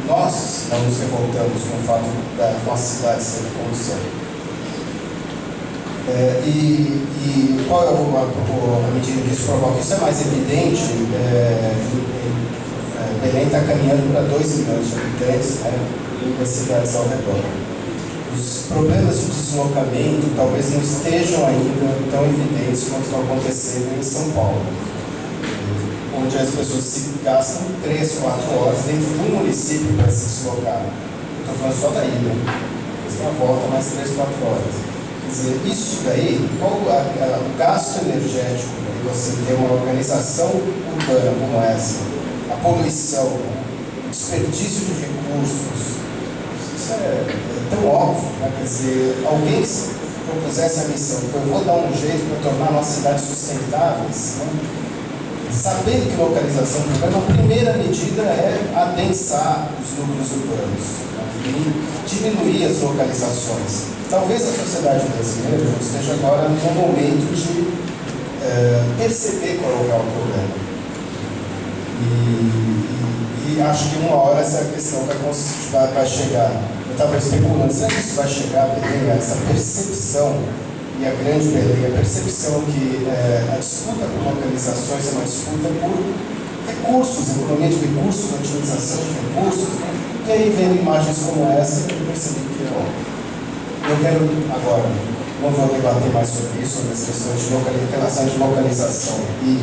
Nós não nos revoltamos com o fato da nossa cidade ser como são. E qual é a medida que isso provoca? Isso é mais evidente. Belém está caminhando para 2 milhões de habitantes, né, e as cidades ao redor. Os problemas de deslocamento talvez não estejam ainda tão evidentes quanto estão acontecendo em São Paulo, onde as pessoas se gastam 3, 4 horas dentro de um município para se deslocar. Eu estou falando só daí, né? Eles têm a volta mais 3, 4 horas. Quer dizer, isso daí, o gasto energético de você ter uma organização urbana como essa, a poluição, o desperdício de recursos, isso é tão óbvio, né? Quer dizer, alguém se propusesse a missão, que eu vou dar um jeito para tornar nossas cidades sustentáveis, né? Sabendo que localização do problema, a primeira medida é adensar os núcleos urbanos, né? E diminuir as localizações. Talvez a sociedade brasileira esteja agora no momento de perceber qual é o real problema. E acho que uma hora essa questão vai chegar. Eu estava especulando, será que isso vai chegar a Belém, essa percepção, e a grande Belém, a percepção que a disputa por localizações é uma disputa por recursos, economia de recursos, otimização de recursos, e aí vendo imagens como essa, eu percebi que eu quero agora, não vou debater mais sobre isso, sobre as questões de relação de localização e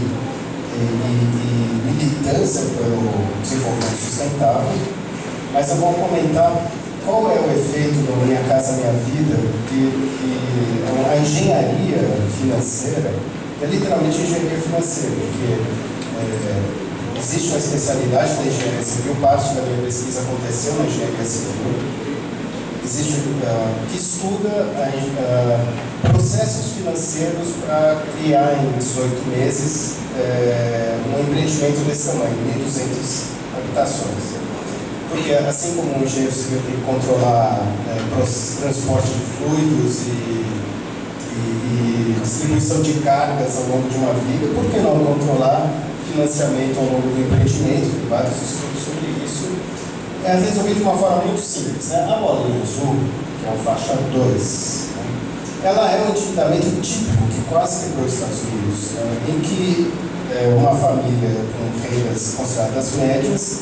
militância pelo desenvolvimento sustentável, mas eu vou comentar qual é o efeito do Minha Casa Minha Vida, que a engenharia financeira é literalmente engenharia financeira, porque existe uma especialidade da engenharia civil, parte da minha pesquisa aconteceu na engenharia civil, existe que estuda processos financeiros para criar em 18 meses um empreendimento desse tamanho, 1.200 habitações. Porque assim como o engenheiro civil tem que controlar transporte de fluidos e distribuição de cargas ao longo de uma viga, por que não controlar financiamento ao longo do empreendimento? Tem vários estudos sobre isso. É resolvido de uma forma muito simples, né? A bolinha azul, que é a faixa 2, ela é um endividamento típico que quase quebrou os Estados Unidos, em que uma família com rendas consideradas médias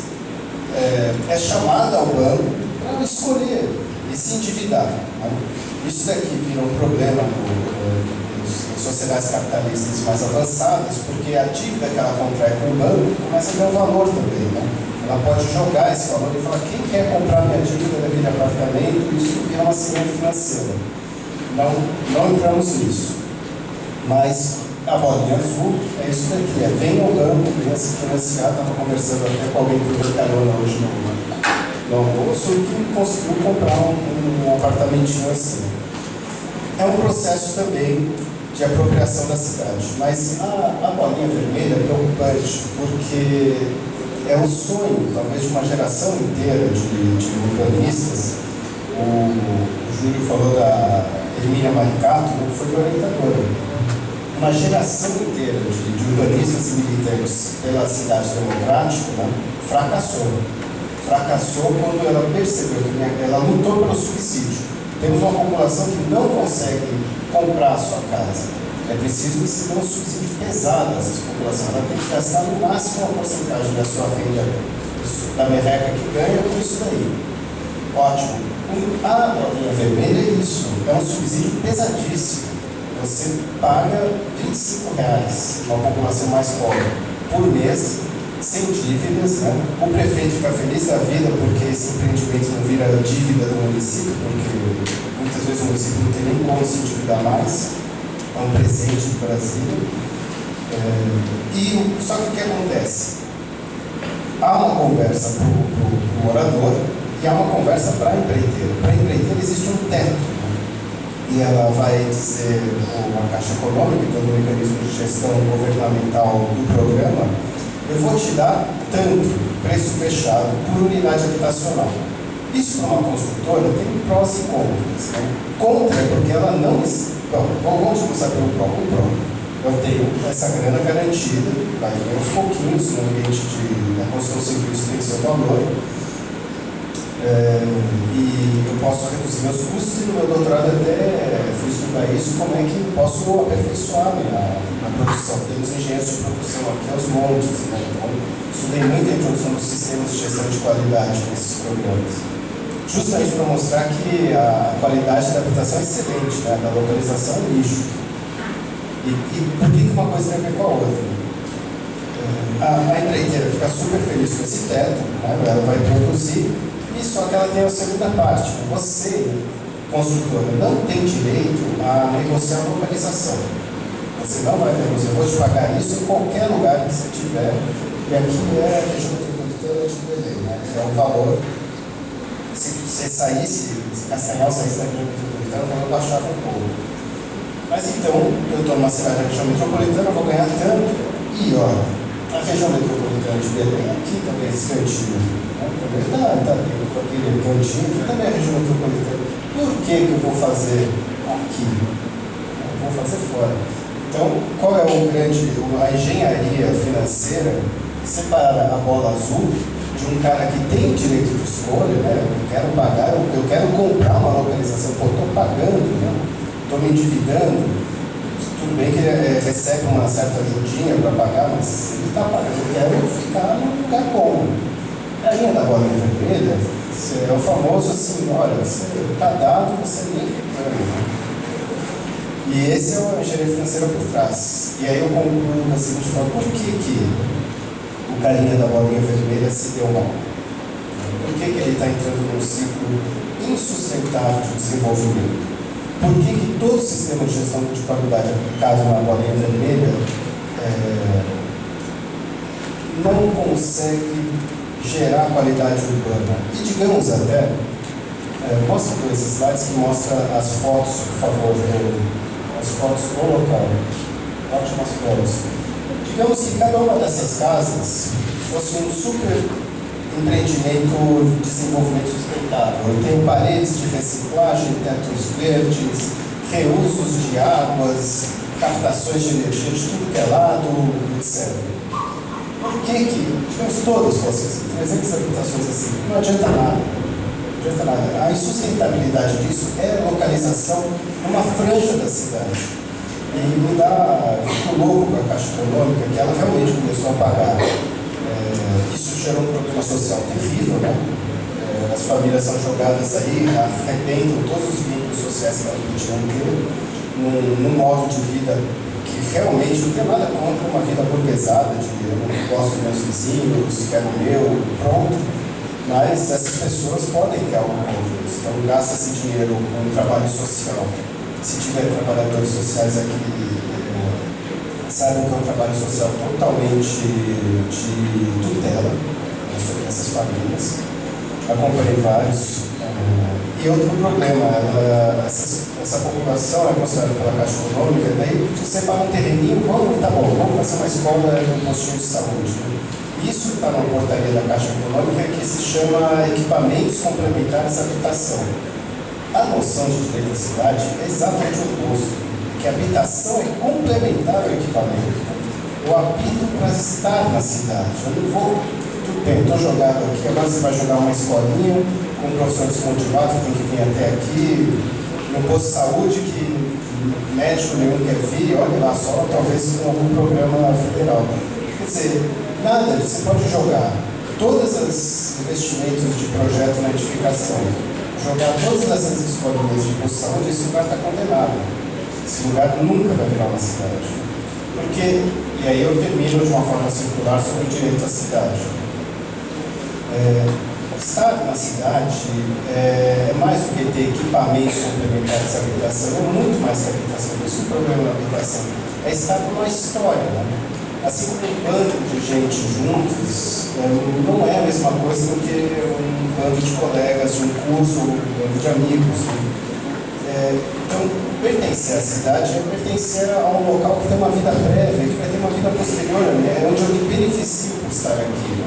é chamada ao banco para escolher e se endividar. Né? Isso daqui vira um problema em sociedades capitalistas mais avançadas, porque a dívida que ela contrai com o banco começa a ter um valor também. Né? Ela pode jogar esse valor e falar: quem quer comprar minha dívida daquele apartamento? Isso vira uma segunda financeira. Não entramos nisso. Mas a bolinha azul é isso daqui: vem ao banco, venha se financiar. Estava conversando até com alguém que deu carona hoje no almoço, que conseguiu comprar um apartamentinho assim. É um processo também de apropriação da cidade. Mas a bolinha vermelha é preocupante, porque é o sonho, talvez, de uma geração inteira de urbanistas. O Júlio falou da Hermínia Maricato, que foi orientadora. Uma geração inteira de urbanistas e militantes pela cidade democrática, né, fracassou. Fracassou quando ela percebeu que ela lutou pelo subsídio. Temos uma população que não consegue comprar a sua casa. É preciso que se dê um subsídio pesado a essa população. Ela tem que gastar no máximo uma porcentagem da sua renda, da merreca que ganha, com isso daí. Ótimo. A bolinha vermelha é isso. É um subsídio pesadíssimo. Você paga R$25, uma população mais pobre, por mês, sem dívidas. Né? O prefeito fica feliz da vida porque esse empreendimento não vira dívida do município, porque muitas vezes o município não tem nem como se endividar mais. É um presente do Brasil. Só que o que acontece? Há uma conversa para o morador e há uma conversa para a empreiteira. Para a empreiteira existe um teto. E ela vai dizer, a Caixa Econômica, que é o mecanismo de gestão governamental do programa: eu vou te dar tanto, preço fechado, por unidade habitacional. Isso para uma construtora tem prós e contras. Né? Contra é porque ela não... vamos começar pelo pró. O pró: eu tenho essa grana garantida, vai vir aos pouquinhos, no ambiente da construção civil isso tem seu valor. E eu posso reduzir meus custos, e no meu doutorado até fui estudar isso, como é que eu posso aperfeiçoar a produção. Temos engenheiros de produção aqui aos montes, né? Então, estudei muito a introdução dos sistemas de gestão de qualidade nesses programas, justamente para mostrar que a qualidade da habitação é excelente, né? Da localização é lixo. E por que uma coisa tem a ver com a outra? A empreiteira fica super feliz com esse teto, né? Ela vai produzir. Só que ela tem a segunda parte. Você, construtora, não tem direito a negociar a localização. Você não vai negociar. Eu vou te pagar isso em qualquer lugar que você tiver. E aqui é a região metropolitana de Belém, né? É um valor. Se você saísse, se Castanhal saísse da região metropolitana, o valor baixava um pouco. Mas então, eu estou numa cidade da região metropolitana, eu vou ganhar tanto. E olha, a região metropolitana de Belém, aqui também esse cantinho. Também está com aquele cantinho, que também é região metropolitana. Por que eu vou fazer aqui? Eu vou fazer fora. Então, qual é a engenharia financeira que separa a bola azul de um cara que tem direito de escolha, né? Eu quero pagar, eu quero comprar uma localização, pô, estou pagando, né? Estou me endividando. Tudo bem que ele recebe uma certa ajudinha para pagar, mas ele está pagando, eu quero ficar num lugar bom. A linha da bolinha vermelha é o famoso assim: olha, você está dado, você nem reclama. Né? E esse é o engenharia financeira por trás. E aí eu concluo da seguinte forma: por que o carinha da bolinha vermelha se deu mal? Por que ele está entrando num ciclo insustentável de desenvolvimento? Por que todo o sistema de gestão de qualidade aplicado na bolinha vermelha não consegue gerar qualidade urbana? E digamos até, mostra dois slides que mostram as fotos, por favor, as fotos do local. Ótimas fotos. Digamos que cada uma dessas casas fosse um super empreendimento de desenvolvimento sustentável. Eu tenho paredes de reciclagem, tetos verdes, reusos de águas, captações de energia de tudo que é lado, etc. Por que digamos, todas fossem assim, 300 habitações assim? Não adianta nada. Não adianta nada. A insustentabilidade disso é a localização numa franja da cidade. E me dá, fico louco com a Caixa Econômica, que ela realmente começou a pagar. Isso gerou um problema social terrível, né? As famílias são jogadas aí, arrebentam todos os vínculos sociais que elas podiam ter, num modo de vida que realmente não tem nada contra uma vida burguesada, de eu não gosto dos meus vizinhos, quero o meu, pronto. Mas essas pessoas podem ter algo contra isso. Então gasta esse dinheiro com trabalho social. Se tiver trabalhadores sociais aqui, saibam que é um trabalho social totalmente de tutela sobre essas famílias. Acompanhei vários. E outro problema, essa população é considerada pela Caixa Econômica, daí você paga um terreninho, tá bom, vamos fazer uma escola e um postinho de saúde. Isso está na portaria da Caixa Econômica que se chama equipamentos complementares à habitação. A noção de direito à cidade é exatamente o oposto, que a habitação é complementar ao equipamento. Eu habito para estar na cidade, eu não vou, tudo bem, estou jogado aqui, agora você vai jogar uma escolinha com um professor desmotivado que tem que vir até aqui, um posto de saúde que médico nenhum quer vir, olha lá só, talvez com algum programa federal. Quer dizer, nada, você pode jogar todos os investimentos de projeto na edificação, jogar todas essas escolinhas de posto de saúde, esse lugar está condenado. Esse lugar nunca vai virar uma cidade. Porque, e aí eu termino de uma forma circular sobre o direito à cidade. Estar na cidade é mais do que ter equipamentos complementares à habitação, é muito mais que a habitação. Por isso que o problema da habitação é estar numa história, né? Assim como um bando de gente juntos, não é a mesma coisa do que um bando de colegas de um curso, um bando de amigos. Então, pertencer à cidade é pertencer a um local que tem uma vida prévia, que vai ter uma vida posterior, né? É onde eu me beneficio por estar aqui. Né?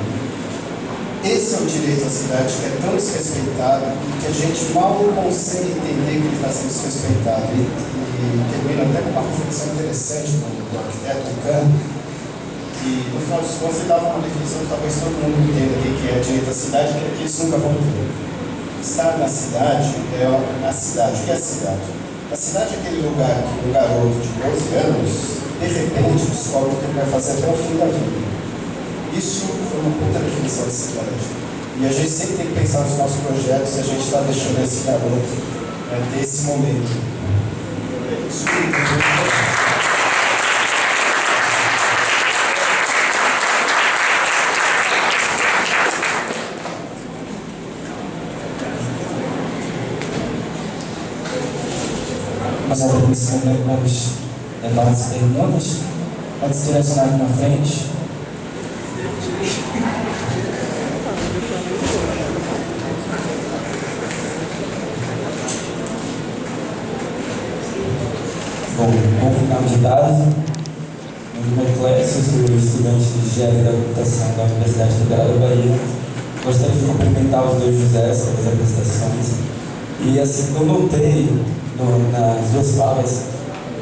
Esse é o direito à cidade que é tão desrespeitado e que a gente mal consegue entender que ele está sendo desrespeitado. E termino até com uma reflexão interessante do arquiteto Kant, que no final dos contos ele dava uma definição que talvez todo mundo entenda o que é direito à cidade, que é que eles nunca vão ter. Estar na cidade é a cidade. O que é a cidade? A cidade é aquele lugar que um garoto de 12 anos, de repente, descobre o que ele vai fazer até o fim da vida. Isso foi uma puta definição de cidade. E a gente sempre tem que pensar nos nossos projetos se a gente está deixando esse garoto ter esse momento. Isso Mas agora nesse momento vamos levar as perguntas. Pode se direcionar aqui na frente. Bom final de tarde. Meu nome é Clécio, sou estudante de Engenharia da Computação da Universidade Federal da Bahia. Gostaria de cumprimentar os dois José sobre as apresentações. E assim, eu notei nas duas falas,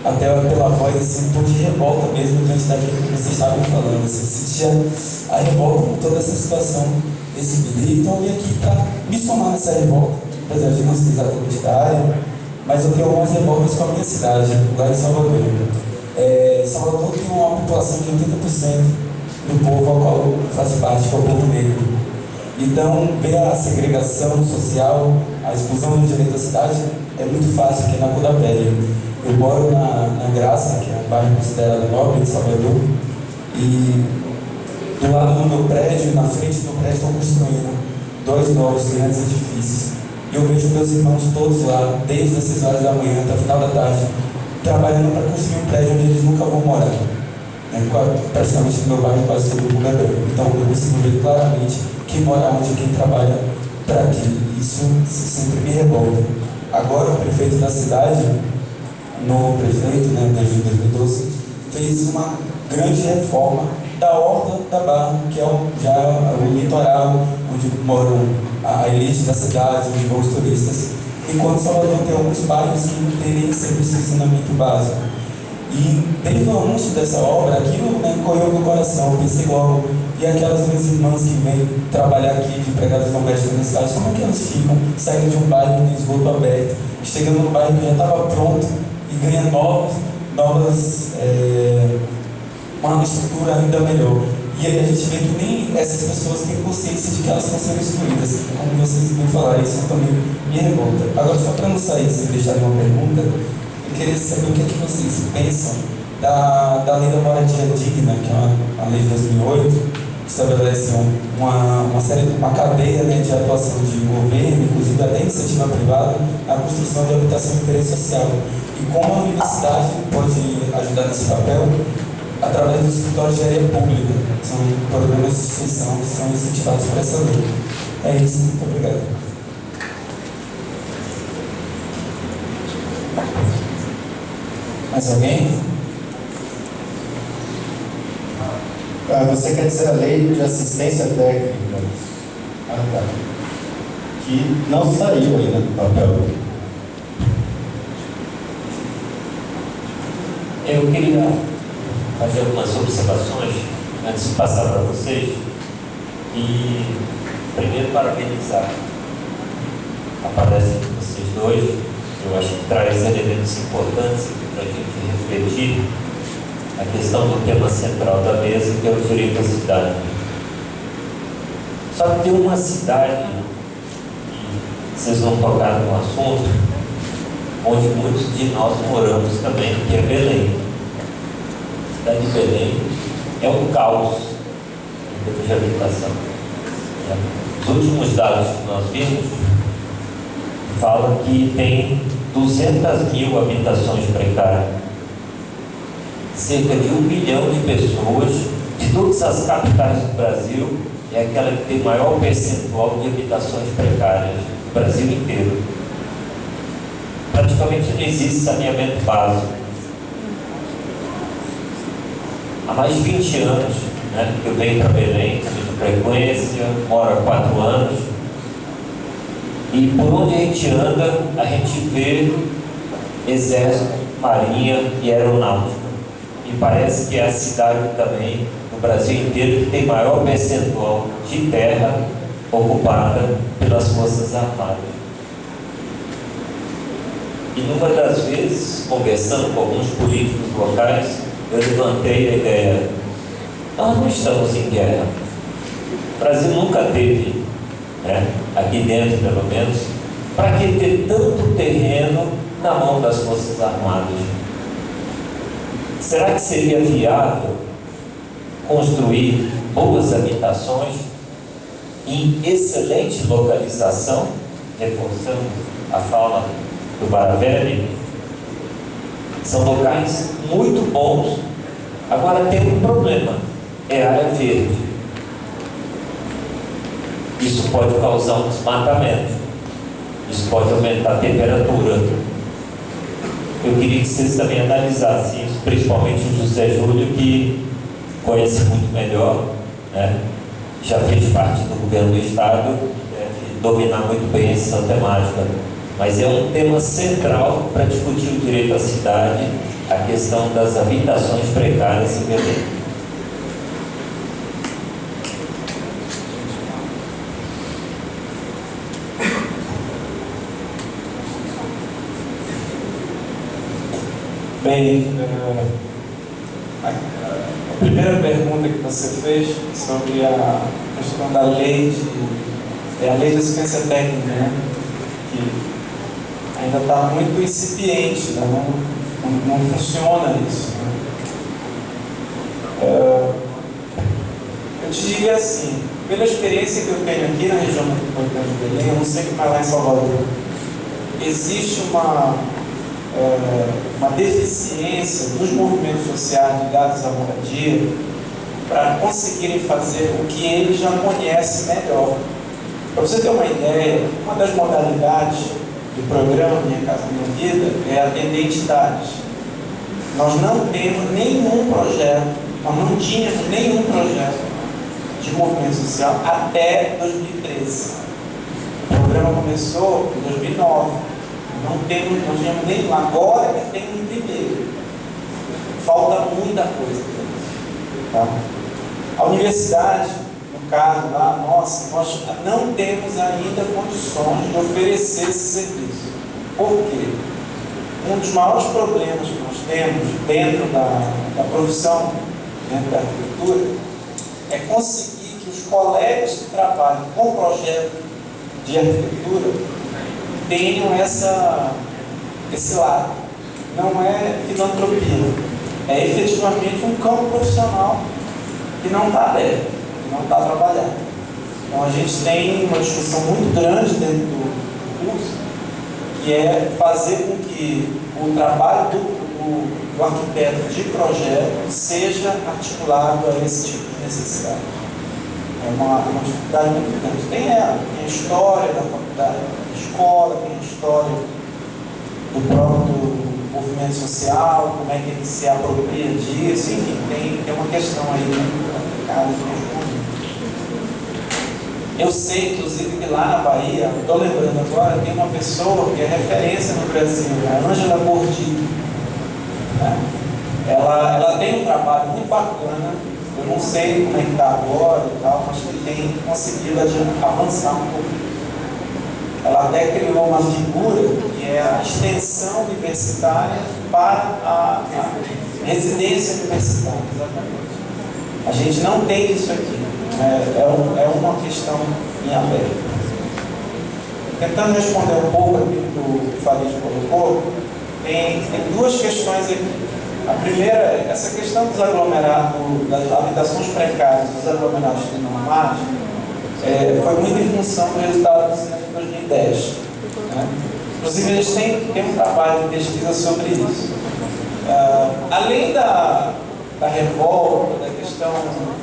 até pela voz, assim, um pouco de revolta mesmo diante daquilo que vocês estavam falando. Assim, eu sentia a revolta com toda essa situação recebida. Então eu vim aqui para me somar nessa revolta, apesar de não ser exatamente da área, mas eu tenho algumas revoltas com a minha cidade, lá em Salvador. Salvador tem uma população de 80% do povo ao qual faz parte, que é o povo negro. Então, ver a segregação social, a exclusão do direito à cidade é muito fácil aqui na Cor da Pele. Eu moro na Graça, que é um bairro considerado nobre de Salvador, e do lado do meu prédio, na frente do prédio, estão construindo 2 novos grandes edifícios. E eu vejo meus irmãos todos lá, desde as 6 horas da manhã até o final da tarde, trabalhando para construir um prédio onde eles nunca vão morar. Praticamente no meu bairro quase todo mundo é branco. Então eu consigo ver claramente quem mora onde, quem trabalha para quem. Isso sempre me revolta. Agora o prefeito da cidade, o novo prefeito, desde 2012, fez uma grande reforma da orla da Barra, que é já o litoral onde moram a elite da cidade, onde vão os turistas, enquanto Salvador tem alguns bairros que não têm nem serviço de saneamento básico. E desde o anúncio dessa obra, aquilo correu no coração. Eu pensei logo, e aquelas minhas irmãs que vêm trabalhar aqui de empregadas domésticas nas casas, como é que elas ficam saindo de um bairro com esgoto aberto, chegando no bairro que já estava pronto e ganhando uma estrutura ainda melhor. E aí a gente vê que nem essas pessoas têm consciência de que elas estão sendo excluídas. Como vocês me falaram, isso também me revolta. Agora, só para não sair sem deixar uma pergunta, eu queria saber o que é que vocês pensam da Lei da Moradia Digna, que é a Lei de 2008, que estabelece uma cadeia, né, de atuação de governo, inclusive até iniciativa privada, na construção de habitação de interesse social. E como a universidade pode ajudar nesse papel através dos escritórios de área pública, que são programas de extensão que são incentivados por essa lei. É isso, muito obrigado. Mais alguém? Você quer dizer a lei de assistência técnica? Ah, tá. Que não saiu ainda do papel. Eu queria fazer algumas observações antes de passar para vocês e primeiro parabenizar a palestra de vocês dois. Eu acho que traz elementos importantes para a gente refletir a questão do tema central da mesa, que é o direito à cidade. Só que tem uma cidade, e vocês vão tocar no assunto, onde muitos de nós moramos também, que é Belém. A cidade de Belém é um caos em termos de habitação. Os últimos dados que nós vimos falam que tem 200.000 habitações precárias. Cerca de 1 milhão de pessoas, de todas as capitais do Brasil, é aquela que tem maior percentual de habitações precárias no Brasil inteiro. Praticamente não existe saneamento básico. Há mais de 20 anos, né, que eu venho para Belém, com muita frequência, moro há 4 anos, e por onde a gente anda, a gente vê exército, marinha e aeronáutica. E parece que é a cidade também, no Brasil inteiro, que tem maior percentual de terra ocupada pelas Forças Armadas. E numa das vezes, conversando com alguns políticos locais, eu levantei a ideia: nós não estamos em guerra. O Brasil nunca teve, né, aqui dentro pelo menos, para que ter tanto terreno na mão das Forças Armadas? Será que seria viável construir boas habitações em excelente localização, reforçando a fala do Baravelli? São locais muito bons. Agora tem um problema: é área verde. Isso pode causar um desmatamento, isso pode aumentar a temperatura. Eu queria que vocês também analisassem isso, principalmente o José Júlio, que conhece muito melhor, né? Já fez parte do governo do Estado, deve dominar muito bem essa temática. Mas é um tema central para discutir o direito à cidade, a questão das habitações precárias em Belém. Bem, a primeira pergunta que você fez sobre a questão da lei a lei de assistência técnica, né? Que ainda está muito incipiente, né? Não funciona isso, né? Eu te diria assim, pela experiência que eu tenho aqui na região metropolitana de Belém, eu não sei como é lá em Salvador, existe uma deficiência dos movimentos sociais ligados à moradia para conseguirem fazer o que eles já conhecem melhor. Para você ter uma ideia, uma das modalidades do programa Minha Casa Minha Vida é atender entidades. Nós não temos nenhum projeto Nós não tínhamos nenhum projeto de movimento social até 2013. O programa começou em 2009. Não tínhamos nenhum. Agora que tem um primeiro. Falta muita coisa. Tá? A universidade, no caso lá, nós não temos ainda condições de oferecer esse serviço. Por quê? Um dos maiores problemas que nós temos dentro da profissão, dentro da arquitetura, é conseguir que os colegas que trabalham com projeto de arquitetura tenham esse lado. Não é filantropia, é efetivamente um campo profissional que não está aberto, que não está trabalhado. Então a gente tem uma discussão muito grande dentro do curso, que é fazer com que o trabalho do arquiteto de projeto seja articulado a esse tipo de necessidade. É uma dificuldade muito grande. Tem a história da faculdade, da escola, tem a história do próprio movimento social, como é que ele se apropria disso, enfim, tem uma questão aí complicada de responder. Eu sei, inclusive, que lá na Bahia, estou lembrando agora, tem uma pessoa que é referência no Brasil, a Ângela Gordilho. Ela tem um trabalho muito bacana, eu não sei como é que está agora e tal, mas que tem conseguido avançar um pouco. Ela até criou uma figura que é a extensão universitária para a residência universitária. Exatamente. A gente não tem isso aqui. É uma questão em aberto. Tentando responder um pouco aquilo que o Farid colocou, tem duas questões aqui. A primeira é essa questão dos aglomerados, das habitações precárias, dos aglomerados de normais, foi muito em função do resultado do censo de 2010. Né? Inclusive, eles têm um trabalho de pesquisa sobre isso. Além da revolta, da questão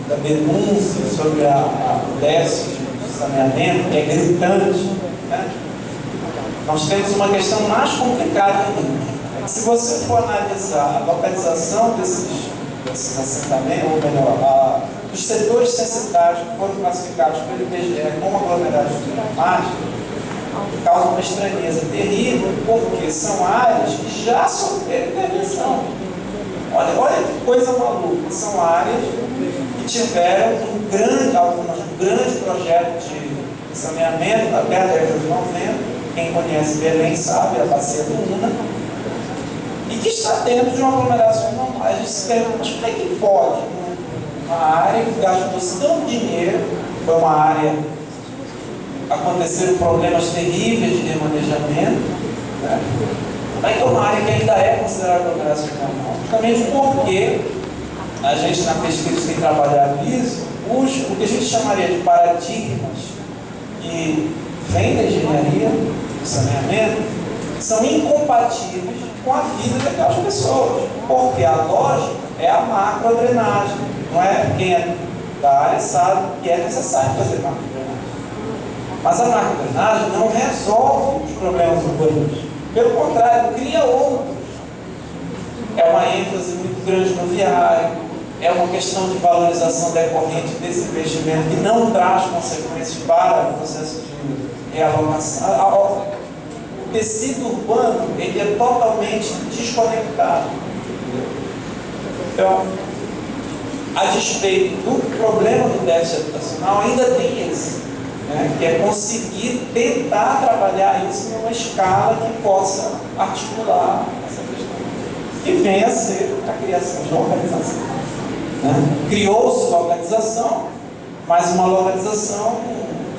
da denúncia sobre o déficit de saneamento, que é gritante, né? Nós temos uma questão mais complicada ainda. Se você for analisar a localização desses assentamentos, ou melhor, os setores censitários que foram classificados pelo IBGE como aglomerados de normais, causa uma estranheza terrível, porque são áreas que já sofreram intervenção. Olha que coisa maluca, são áreas que tiveram um grande projeto de saneamento até a década de 90, quem conhece Belém sabe, a bacia do Una, e que está dentro de uma aglomeração normal. A gente se pergunta, mas como é que pode? Uma área que gastou tanto dinheiro, foi uma área, aconteceram problemas terríveis de remanejamento, né? Como é que é uma área que ainda é considerada aglomeração normal? Justamente porque a gente na pesquisa tem trabalhado isso, o que a gente chamaria de paradigmas que vêm da engenharia, do saneamento, são incompatíveis com a vida daquelas pessoas, porque a lógica é a macrodrenagem, não é? Quem é da área sabe que é necessário fazer macrodrenagem. Mas a macrodrenagem não resolve os problemas urbanos, pelo contrário, cria outros. É uma ênfase muito grande no viário, é uma questão de valorização decorrente desse investimento que não traz consequências para o processo de realocação. O tecido urbano ele é totalmente desconectado. Então, a despeito do problema do déficit habitacional, ainda tem esse, né, que é conseguir tentar trabalhar isso numa escala que possa articular essa questão, que venha a ser a criação de localização. Né? Criou-se localização, mas uma localização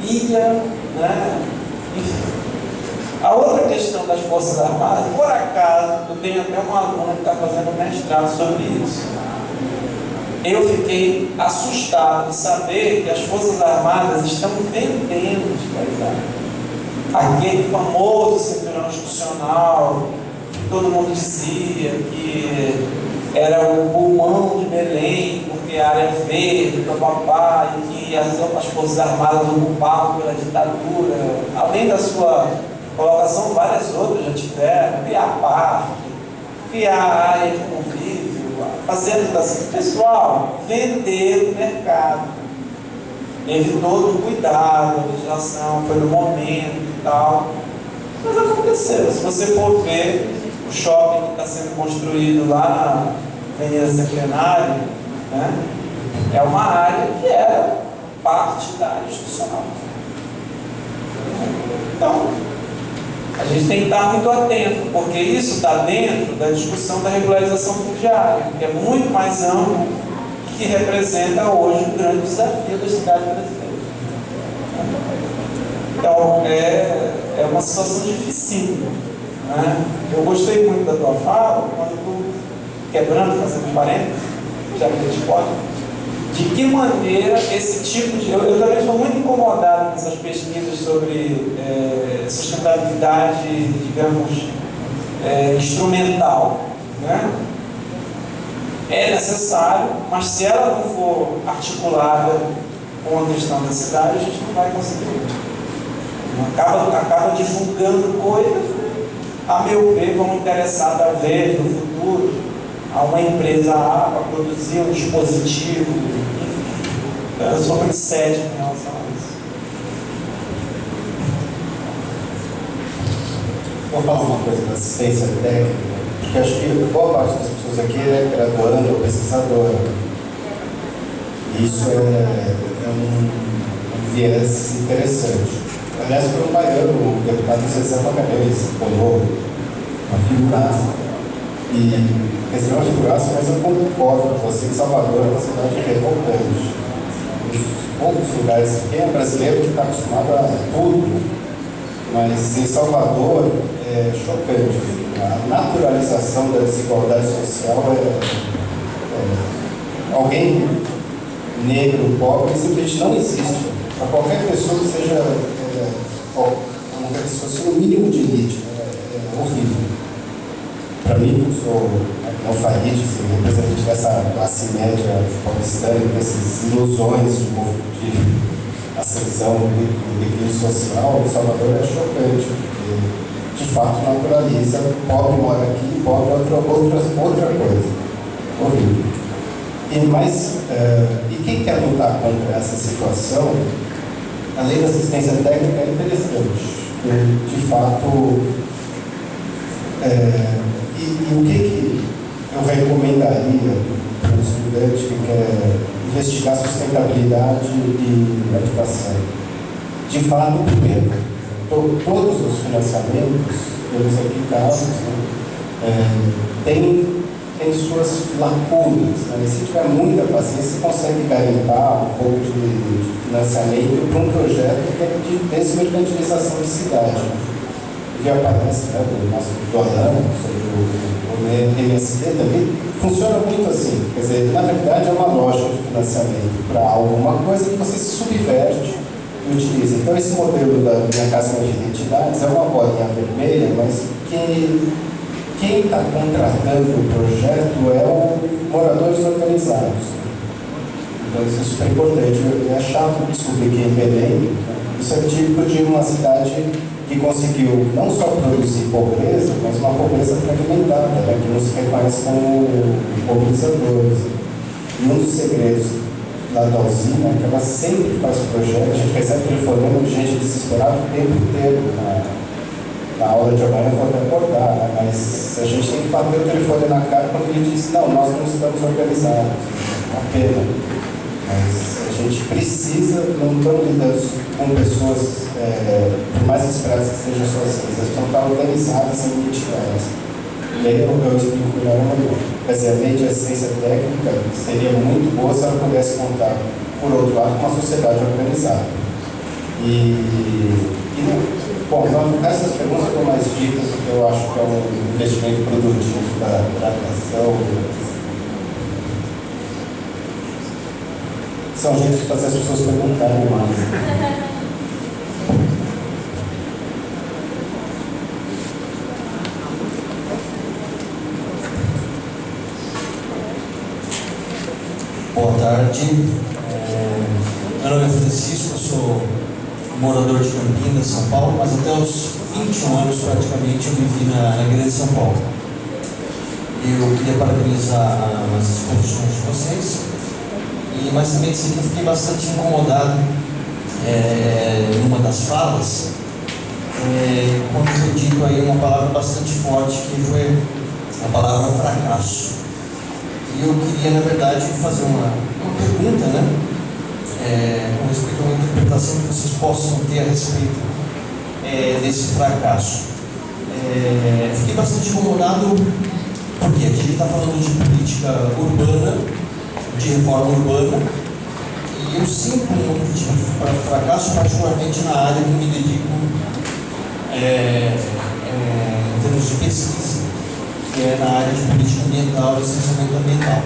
ilha, né? Enfim. A outra questão das Forças Armadas, por acaso, eu tenho até uma aluna que está fazendo mestrado sobre isso. Eu fiquei assustado de saber que as Forças Armadas estão vendendo os paisagens. Aquele famoso cinturão institucional, que todo mundo dizia que era o pulmão de Belém, porque a área verde, papapá, e que as Forças Armadas ocupavam pela ditadura. Além da sua colocação, várias outras já tiveram, criar parque, criar área de convívio, fazer a licitação. Pessoal, vender no mercado. Teve todo o cuidado, a legislação, foi no momento e tal. Mas aconteceu. Se você for ver o shopping que está sendo construído lá na Avenida Centenário, né, é uma área que era parte da área institucional. Então, a gente tem que estar muito atento, porque isso está dentro da discussão da regularização fundiária, que é muito mais amplo e que representa hoje um grande desafio da cidade brasileira. Então, é uma situação difícil. Né? Eu gostei muito da tua fala, quando tu, quebrando, fazendo parênteses, já que a gente pode, de que maneira esse tipo de... Eu também estou muito incomodado com essas pesquisas sobre sustentabilidade, digamos, instrumental. Né? É necessário, mas se ela não for articulada com a questão da cidade, a gente não vai conseguir. Acaba divulgando coisas, a meu ver, vão interessar talvez no futuro a uma empresa A para produzir um dispositivo. Enfim, eu sou muito cético em relação a isso. Vou falar uma coisa da assistência técnica, porque acho que boa parte das pessoas aqui é graduando ou pesquisadora. Isso é um viés interessante. Aliás, foi um baiano, o deputado Zezé Magalhães, falou uma figuraça. Quer dizer, é uma figuraça, mas eu concordo com você que Salvador é uma cidade revoltante. Em poucos lugares, quem é brasileiro que está acostumado a tudo, mas em Salvador é chocante. A naturalização da desigualdade social alguém negro, pobre, simplesmente não existe. Para qualquer pessoa que seja como se fosse no mínimo de elite, é horrível. Para mim, eu sou alfaíde, representante dessa classe média paulistana, dessas ilusões de ascensão do declínio social, o Salvador é chocante, porque de fato naturaliza, pobre mora aqui, pobre outra coisa. Horrível. E quem quer lutar contra essa situação, a lei da assistência técnica é interessante. De fato, o que eu recomendaria para um estudante que quer investigar sustentabilidade e habitação? De fato, primeiro, todos os financiamentos, pelos aqui casos, têm suas lacunas. Né? Se tiver muita paciência, você consegue garimpar um pouco de financiamento para um projeto de desmercantilização de cidade. E aparece, né, do nosso Orlando, sobre o MST também, funciona muito assim. Quer dizer, na verdade é uma lógica de financiamento para alguma coisa que você subverte e utiliza. Então esse modelo da Minha Casa Minha Identidades é uma bolinha vermelha, mas quem está contratando o projeto é o moradores organizados. Então isso é super importante. É chato descobrir que em Belém, isso é típico de uma cidade que conseguiu não só produzir pobreza, mas uma pobreza fragmentada, né, que não se reconhece como mobilizadores. E um dos segredos lá da usina é que ela sempre faz projetos, a gente recebe telefonema de gente desesperada o tempo inteiro. Na aula de amanhã eu vou até acordar, né, mas a gente tem que bater o telefone na cara quando ele diz: não, nós não estamos organizados. É uma pena. Mas a gente precisa, não estamos lidando com pessoas, por mais esperadas que sejam sozinhas, elas precisam estar organizadas em identidades. E aí eu explico melhor amanhã. Quer dizer, a lei de assistência técnica seria muito boa se ela pudesse contar, por outro lado, com uma sociedade organizada. Bom, então, nessas perguntas eu dou mais dicas, que eu acho que é um investimento produtivo da graduação. São jeitos de fazer as pessoas perguntarem mais. Boa tarde. Meu nome é Francisco, eu sou morador de Campinas, São Paulo, mas até os 21 anos praticamente eu vivi na Grande São Paulo. Eu queria parabenizar as exposições de vocês, mas também dizer que eu fiquei bastante incomodado numa das falas, quando foi dito aí uma palavra bastante forte, que foi a palavra fracasso. E eu queria, na verdade, fazer uma pergunta, né? Com respeito a uma interpretação que vocês possam ter a respeito desse fracasso. Fiquei bastante incomodado porque aqui a gente está falando de política urbana, de reforma urbana, e eu sinto um motivo de fracasso, particularmente na área que me dedico em termos de pesquisa, que é na área de política ambiental e licenciamento ambiental,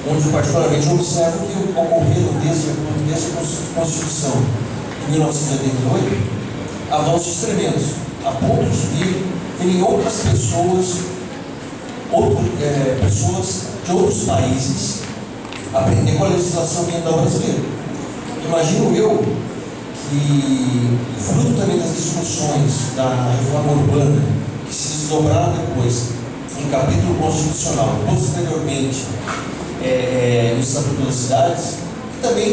onde particularmente eu observo que ocorreram desde a Constituição de 1988 avanços tremendos, a ponto de terem outras pessoas de outros países aprender com a legislação ambiental brasileira. Imagino eu que, fruto também das discussões da reforma urbana, que se desdobraram depois em capítulo constitucional, posteriormente no Estatuto das Cidades, que também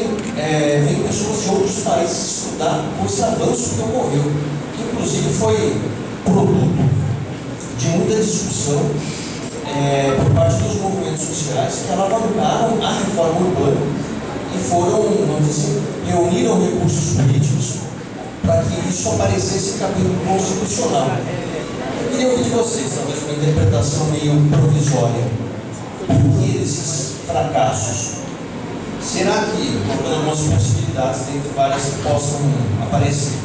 vem pessoas de outros países estudar com esse avanço que ocorreu, que inclusive foi produto de muita discussão por parte dos movimentos sociais que alavancaram a reforma urbana e foram, vamos dizer assim, reuniram recursos políticos para que isso aparecesse em capítulo constitucional. Eu queria ouvir de vocês, talvez uma interpretação meio provisória. Por que esses fracassos? Será que, por algumas possibilidades, dentre várias que possam aparecer,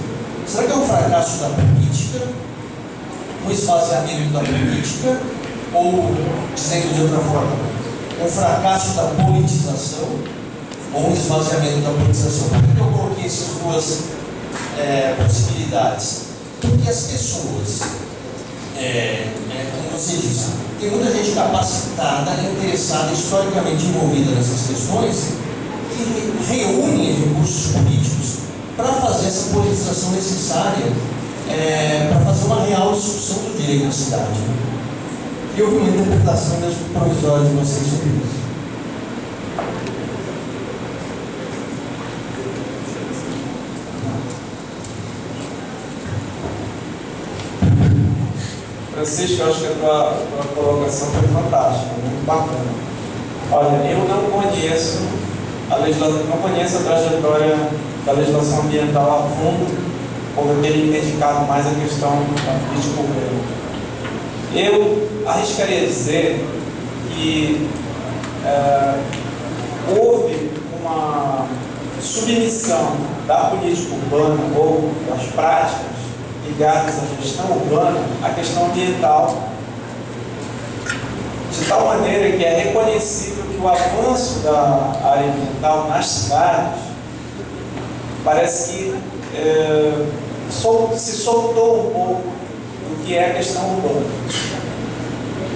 será que é um fracasso da política, um esvaziamento da política, ou, dizendo de outra forma, um fracasso da politização, ou um esvaziamento da politização? Por que eu coloquei essas duas possibilidades? Porque as pessoas, como você disse, tem muita gente capacitada, interessada, historicamente envolvida nessas questões, que reúnem recursos políticos para fazer essa politização necessária, para fazer uma real discussão do direito à cidade. E eu vi uma interpretação das provisórias de vocês sobre isso. Francisco, eu acho que a tua colocação foi fantástica, muito bacana. Olha, eu não conheço a trajetória da legislação ambiental a fundo, como eu tenho me dedicado mais à questão da política urbana. Eu arriscaria dizer que houve uma submissão da política urbana ou das práticas ligadas à gestão urbana à questão ambiental, de tal maneira que é reconhecível que o avanço da área ambiental nas cidades parece que se soltou um pouco do que é a questão urbana.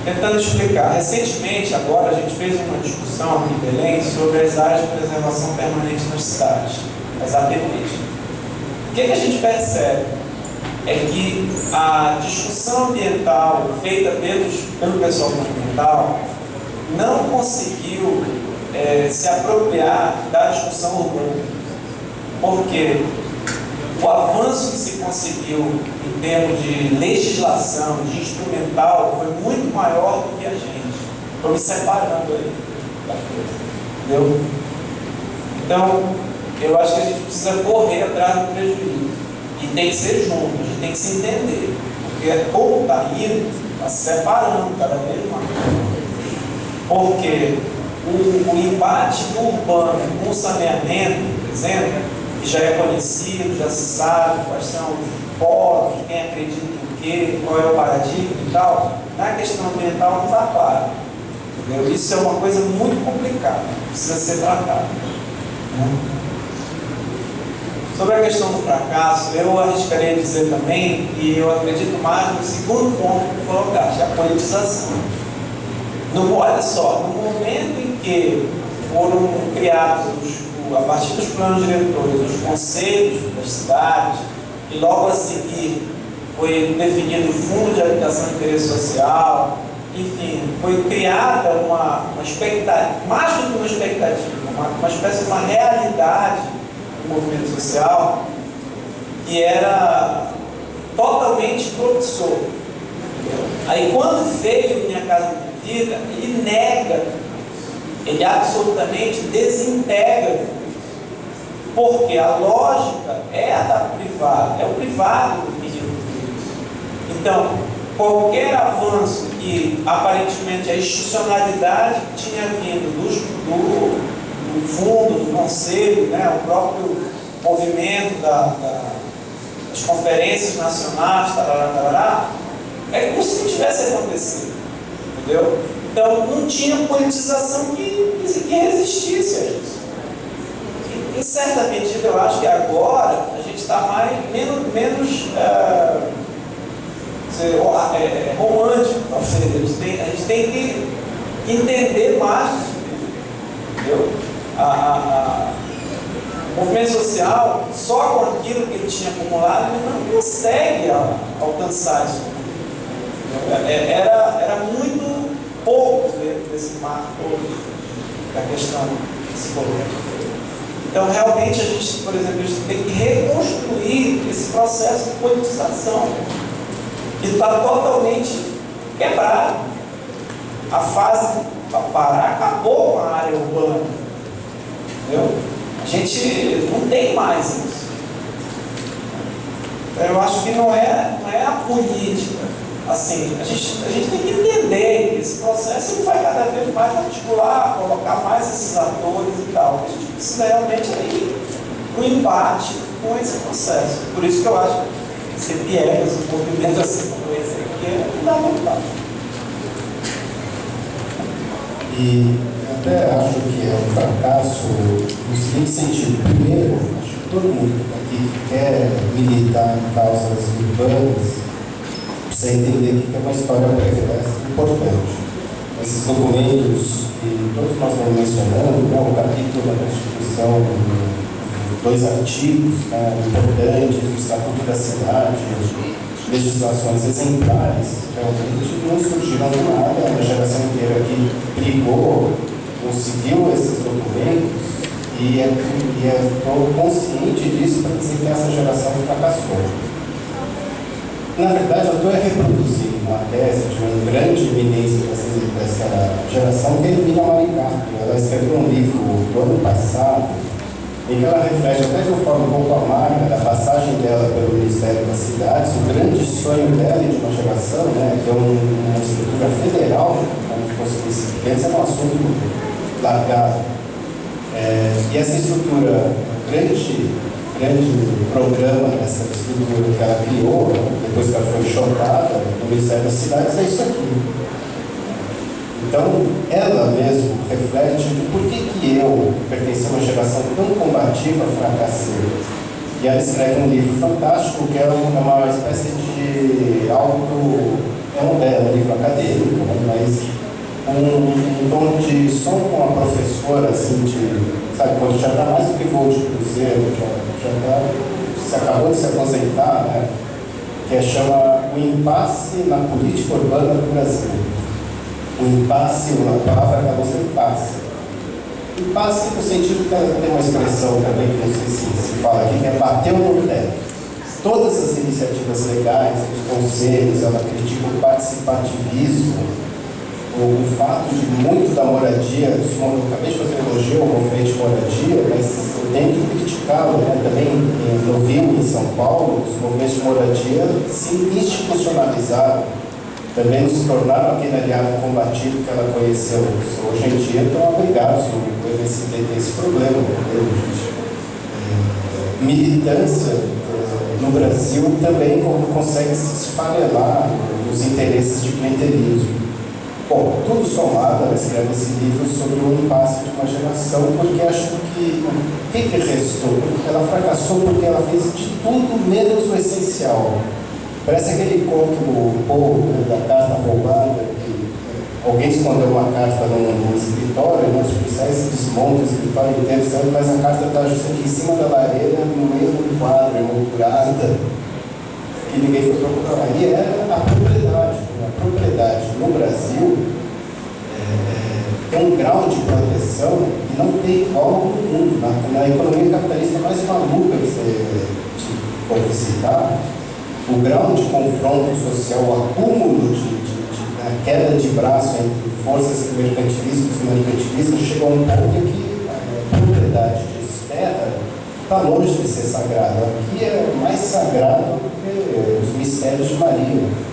Tentando explicar, recentemente, agora, a gente fez uma discussão aqui em Belém sobre as áreas de preservação permanente nas cidades, as APPs. O que a gente percebe é que a discussão ambiental feita pelo pessoal ambiental não conseguiu se apropriar da discussão urbana. Porque o avanço que se conseguiu em termos de legislação, de instrumental, foi muito maior do que a gente. Estou me separando aí da coisa. Entendeu? Então, eu acho que a gente precisa correr atrás do prejuízo. E tem que ser junto, a gente tem que se entender. Porque como está indo, está se separando cada vez mais. Porque o embate urbano com o saneamento, por exemplo, que já é conhecido, já se sabe quais são os polos, quem acredita em quê, qual é o paradigma e tal, na questão ambiental não está claro. Entendeu? Isso é uma coisa muito complicada, precisa ser tratada. Né? Sobre a questão do fracasso, eu arriscaria dizer também, e eu acredito mais no segundo ponto que colocaste, a politização. Olha só, no momento em que foram criados, a partir dos planos diretores, os conselhos das cidades, e logo a seguir foi definido o Fundo de Habitação de Interesse Social, enfim, foi criada uma expectativa, mais do que uma expectativa, uma espécie de uma realidade do movimento social que era totalmente promissor. Aí quando veio Minha Casa Minha Vida, ele nega, ele absolutamente desintegra, porque a lógica é a da privada, é o privado do pedido. Então, qualquer avanço que aparentemente a institucionalidade tinha vindo do fundo, do conselho, né, o próprio movimento das conferências nacionais, tarará, é como se não tivesse acontecido, entendeu? Então não tinha politização que resistisse a isso. Em certa medida eu acho que agora a gente está menos romântico, talvez. A gente tem que entender mais disso, entendeu? O movimento social, só com aquilo que ele tinha acumulado, ele não consegue alcançar isso. Era muito pouco dentro desse marco todo da questão psicológica. Então, realmente, a gente, por exemplo, a gente tem que reconstruir esse processo de politização que está totalmente quebrado. A fase para parar acabou com a área urbana. Entendeu? A gente não tem mais isso. Então, eu acho que não é a política. Assim, a gente tem que entender que esse processo ele vai cada vez mais articular, colocar mais esses atores e tal. A gente precisa realmente ir no embate com esse processo. Por isso que eu acho que esse viés, um movimento assim como esse aqui é fundamental. E até acho que é um fracasso no seguinte sentido. Primeiro, acho que todo mundo aqui que quer militar em causas urbanas precisa entender que é uma história pregressa importante. Esses documentos que todos nós vamos mencionando, né, o capítulo da Constituição, dois artigos, né, importantes, o Estatuto da Cidade, legislações exemplares, realmente não surgiram do nada. A geração inteira que brigou, conseguiu esses documentos e estou consciente disso para dizer que essa geração fracassou. Na verdade, eu estou reproduzindo uma tese de uma grande eminência dessa geração, que é Emília Maricato. Ela escreveu um livro do ano passado, em que ela reflete até de uma forma um pouco amarga da passagem dela pelo Ministério das Cidades, o grande sonho dela e de uma geração, né, que é uma estrutura federal, como se fosse antes era um assunto largado. E essa estrutura, grande programa dessa estrutura que ela criou, depois que ela foi chotada no Ministério das Cidades, é isso aqui. Então, ela mesmo reflete de por que eu, pertenço a uma geração tão combativa, fracassei. E ela escreve um livro fantástico, que é uma espécie de é um livro acadêmico, mas um tom de som com a professora, assim, sabe, quando já está mais do que voo de cruzeiro, você acabou de se aposentar, né? Que chama O Impasse na Política Urbana do Brasil. O impasse, a palavra acabou sendo impasse. Impasse no sentido que ela tem uma expressão também, que não sei se fala aqui, que é bater no teto. Todas as iniciativas legais, os conselhos, ela critica o participativismo, o fato de muito da moradia, eu acabei de fazer elogio ao movimento de moradia, mas eu tenho que criticá-lo, né? Também no Rio e em São Paulo, os movimentos de moradia se institucionalizaram, também não se tornaram aquele aliado combativo que ela conheceu. Hoje em dia estão abrigados no MST desse problema. Militância no Brasil também consegue se esfarelar nos interesses de clientelismo. Bom, tudo somado, ela escreve esse livro sobre o impasse de uma geração, porque acho que o que restou? Ela fracassou porque ela fez de tudo menos o essencial. Parece aquele conto do Poe, né, da carta roubada, que alguém escondeu uma carta no escritório, e os policiais desmontam o escritório inteiro, mas a carta está justo aqui em cima da lareira, no meio do quadro, emoldurada, que ninguém foi procurar. Ali era a propriedade. A propriedade no Brasil bater igual no mundo. Na economia capitalista mais maluca que você pode citar, o grau de confronto social, o acúmulo de queda de braço entre forças mercantilistas e mercantilistas chegou a um ponto em que a propriedade de terra está longe de ser sagrada. Aqui é mais sagrado do que os mistérios de Maria.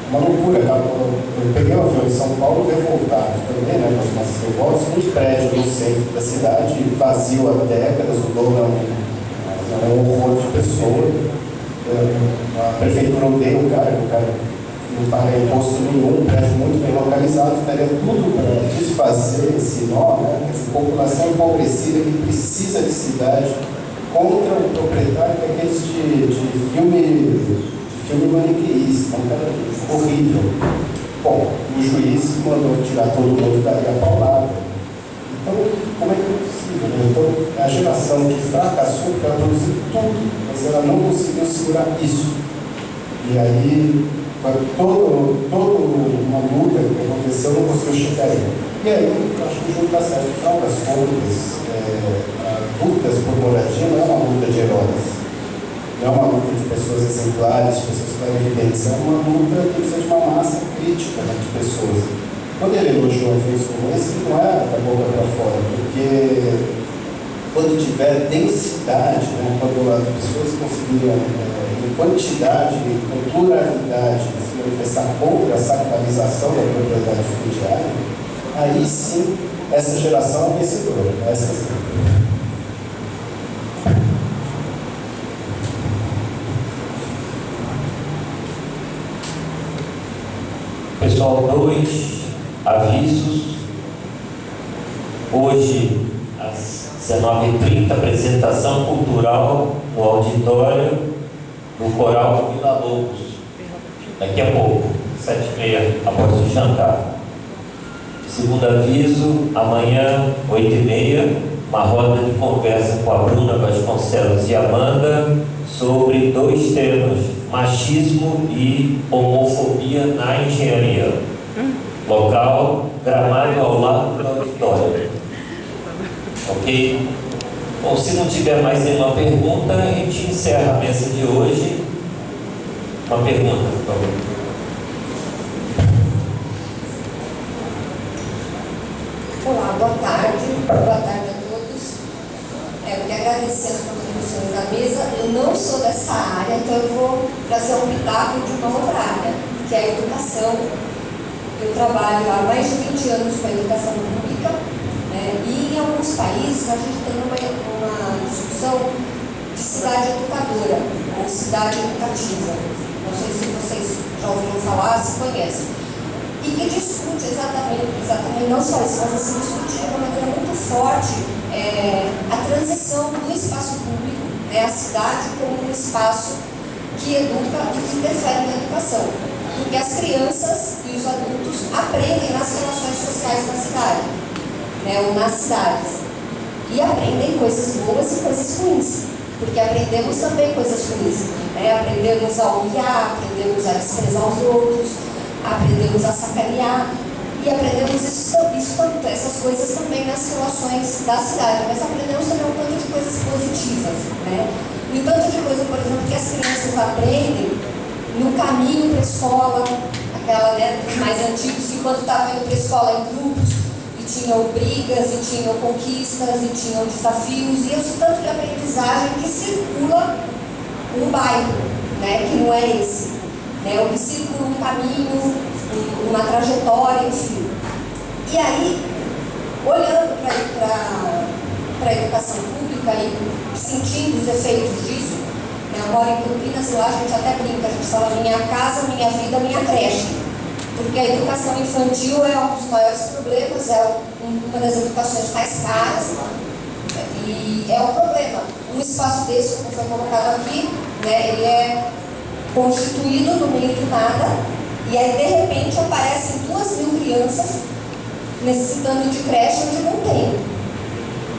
Uma loucura. Eu peguei o avião em São Paulo revoltado também, né, com as nossas revoltas, um prédio no centro da cidade, vazio há décadas, o dono é um horror de pessoa. A prefeitura odeia o cara não paga imposto nenhum, um prédio muito bem localizado, daria tudo para desfazer esse nó, né? Essa população empobrecida que precisa de cidade contra o proprietário que é aqueles de filme maniqueísta, um cara horrível. Bom, o juiz mandou tirar todo mundo dali a paulada. Então, como é que é possível? Né? Então, a geração que fracassou para produzir tudo, mas ela não conseguiu segurar isso. E aí, toda uma luta que aconteceu não conseguiu chegar aí. E aí, eu acho que o jogo está certo. No final das contas, lutas por moradia não é uma luta de heróis. Não é uma luta de pessoas exemplares, de pessoas clarividentes. É uma luta que precisa de uma massa crítica, né, de pessoas. Quando ele elogiou um evento como esse, não é da boca para fora, porque quando tiver densidade, né, quando as pessoas conseguirem, em quantidade, em pluralidade, se manifestar contra a sacralização da propriedade fundiária, aí sim, essa geração é vencedora. Essa sim. Pessoal, 2 avisos. Hoje, às 19h30, apresentação cultural no auditório do Coral Vila Lobos. Daqui a pouco, 7h30, após o jantar. Segundo aviso, amanhã, 8h30, uma roda de conversa com a Bruna Vasconcelos e Amanda sobre 2 temas: machismo e homofobia na engenharia. Local, Gramado ao lado do auditório. Ok? Bom, se não tiver mais nenhuma pergunta, a gente encerra a mesa de hoje. Uma pergunta, por favor. Olá, boa tarde. Boa tarde a todos. Eu queria agradecer as contribuições da mesa. Eu não sou dessa área, então eu vou trazer um pitaco de uma outra área, que é a educação. Eu trabalho há mais de 20 anos com a educação pública, né, e em alguns países a gente tem uma discussão de cidade educadora ou cidade educativa. Não sei se vocês já ouviram falar, se conhecem. E que discute exatamente não só isso, mas assim, discute de uma maneira muito forte a transição do espaço público, né, a cidade como um espaço que educa e que interfere na educação. Porque as crianças e os adultos aprendem nas relações sociais da cidade, né, ou nas cidades. E aprendem coisas boas e coisas ruins, porque aprendemos também coisas ruins. Né? Aprendemos a humilhar, aprendemos a desprezar os outros, aprendemos a sacanear, e aprendemos essas coisas também nas relações da cidade, mas aprendemos também um tanto de coisas positivas. Né? E um tanto de coisa, por exemplo, que as crianças aprendem no caminho para a escola, aquela, né, dos mais antigos, que quando estavam indo para a escola em grupos, e tinham brigas, e tinham conquistas, e tinham desafios, e esse tanto de aprendizagem que circula um bairro, né, que não é esse, né, o que circula um caminho, uma trajetória, enfim. E aí, olhando para a educação pública e sentindo os efeitos disso, eu moro em Campinas e lá a gente até brinca, a gente fala minha casa, minha vida, minha creche. Porque a educação infantil é um dos maiores problemas, é uma das educações mais caras, e é um problema. Um espaço desse, como foi colocado aqui, né, ele é constituído no meio do nada, e aí de repente aparecem 2.000 crianças necessitando de creche onde não tem.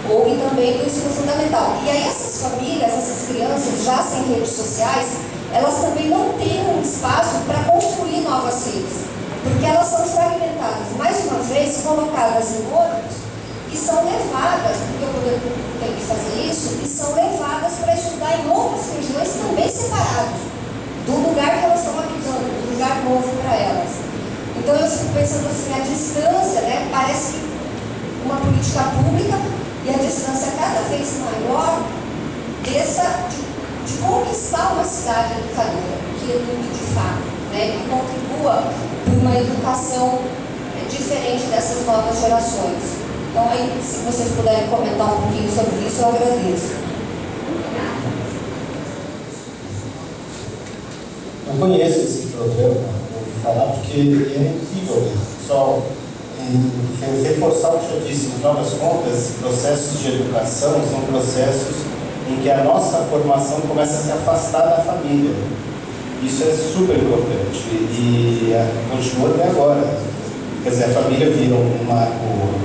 Ou e também do ensino fundamental. E aí essas famílias, essas crianças, já sem redes sociais, elas também não têm um espaço para construir novas redes, porque elas são fragmentadas, mais uma vez, colocadas em ônibus e são levadas, porque o poder público tem que fazer isso, e são levadas para estudar em outras regiões também separadas do lugar que elas estão habitando, do lugar novo para elas. Então eu fico pensando assim, a distância, né, parece que uma política pública e a distância cada vez maior de conquistar uma cidade educadora, que eduque de fato, né, que contribua para uma educação diferente dessas novas gerações. Então, aí, se vocês puderem comentar um pouquinho sobre isso, eu agradeço. Eu conheço esse programa, vou falar, porque ele é incrível mesmo. Só reforçar o que eu disse, no final das contas, processos de educação são processos em que a nossa formação começa a se afastar da família. Isso é super importante e continua até agora. Quer dizer, a família vira um marco,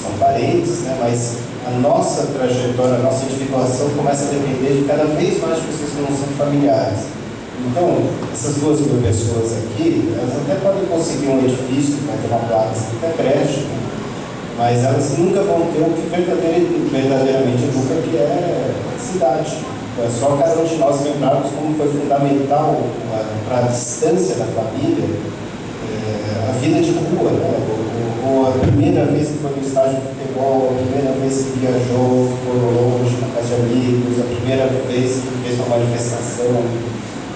são parentes, né? Mas a nossa trajetória, a nossa individuação começa a depender de cada vez mais de pessoas que não são familiares. Então, essas 2.000 pessoas aqui, elas até podem conseguir um edifício, vai ter uma placa até creche, mas elas nunca vão ter o que verdadeiramente educa, que é a cidade. Então, é só cada um de nós lembrarmos como foi fundamental para a distância da família a vida de rua, né? Ou a primeira vez que foi no estádio de futebol, a primeira vez que viajou, ficou longe, na casa de amigos, a primeira vez que fez uma manifestação.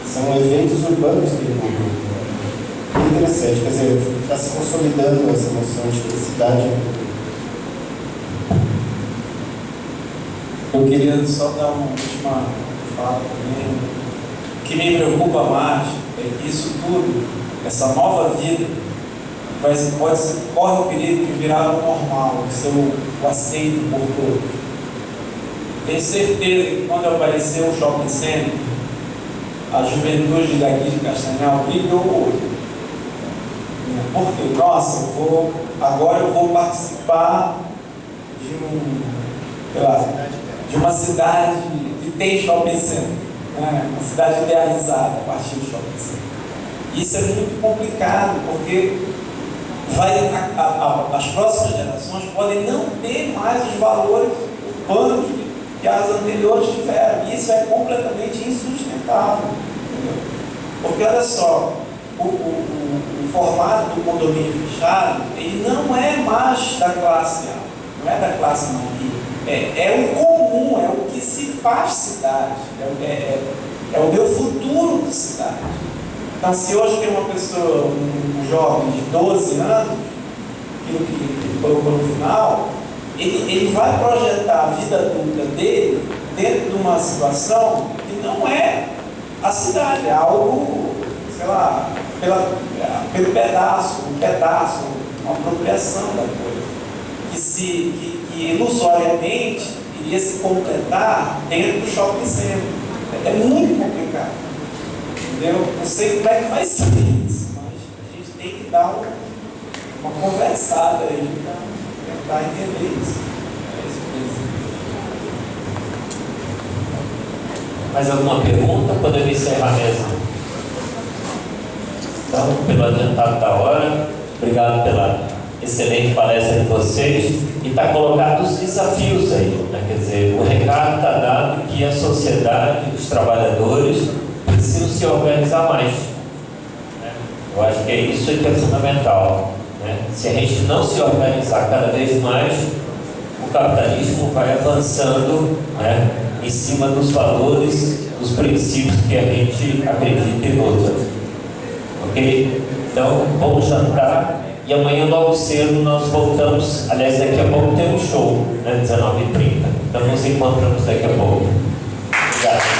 São eventos urbanos que mudam. É interessante, quer dizer, está se consolidando essa noção de cidade. Eu queria só dar uma última fala também. O que me preocupa mais é que isso tudo, essa nova vida, corre o perigo de virar o normal, de ser o aceito por todos. Tenho certeza que quando apareceu o shopping center, a juventude daqui de Castanhal brilhou o olho. Porque, nossa, agora eu vou participar de uma cidade que tem shopping center, né? Uma cidade idealizada a partir do shopping center. Isso é muito complicado, porque as próximas gerações podem não ter mais os valores urbanos que as anteriores tiveram. E isso é completamente insustentável. Entendeu? Porque, olha só, o formato do condomínio fechado, ele não é mais da classe A, não é da classe não rica. É o comum, é o que se faz cidade, é o meu futuro de cidade. Então, se hoje tem uma pessoa, um jovem de 12 anos, aquilo que colocou no final, ele vai projetar a vida adulta dele dentro de uma situação que não é a cidade, é algo, sei lá, pelo pedaço, uma apropriação da coisa, que ilusoriamente iria se completar dentro do shopping center. É muito complicado, entendeu? Não sei como é que vai ser isso, mas a gente tem que dar uma conversada aí para tentar entender isso. Mais alguma pergunta? Podemos encerrar a mesa. Então, pelo adiantado da hora, obrigado pela excelente palestra de vocês. E está colocado os desafios aí, né? Quer dizer, o recado está dado que a sociedade, os trabalhadores precisam se organizar mais, né? Eu acho que é isso que é fundamental, né? Se a gente não se organizar cada vez mais, o capitalismo vai avançando, né, em cima dos valores, dos princípios que a gente acredita e luta. Ok? Então, vamos jantar. E amanhã logo cedo nós voltamos, aliás, daqui a pouco tem um show, né, 19h30. Então nos encontramos daqui a pouco. Obrigado.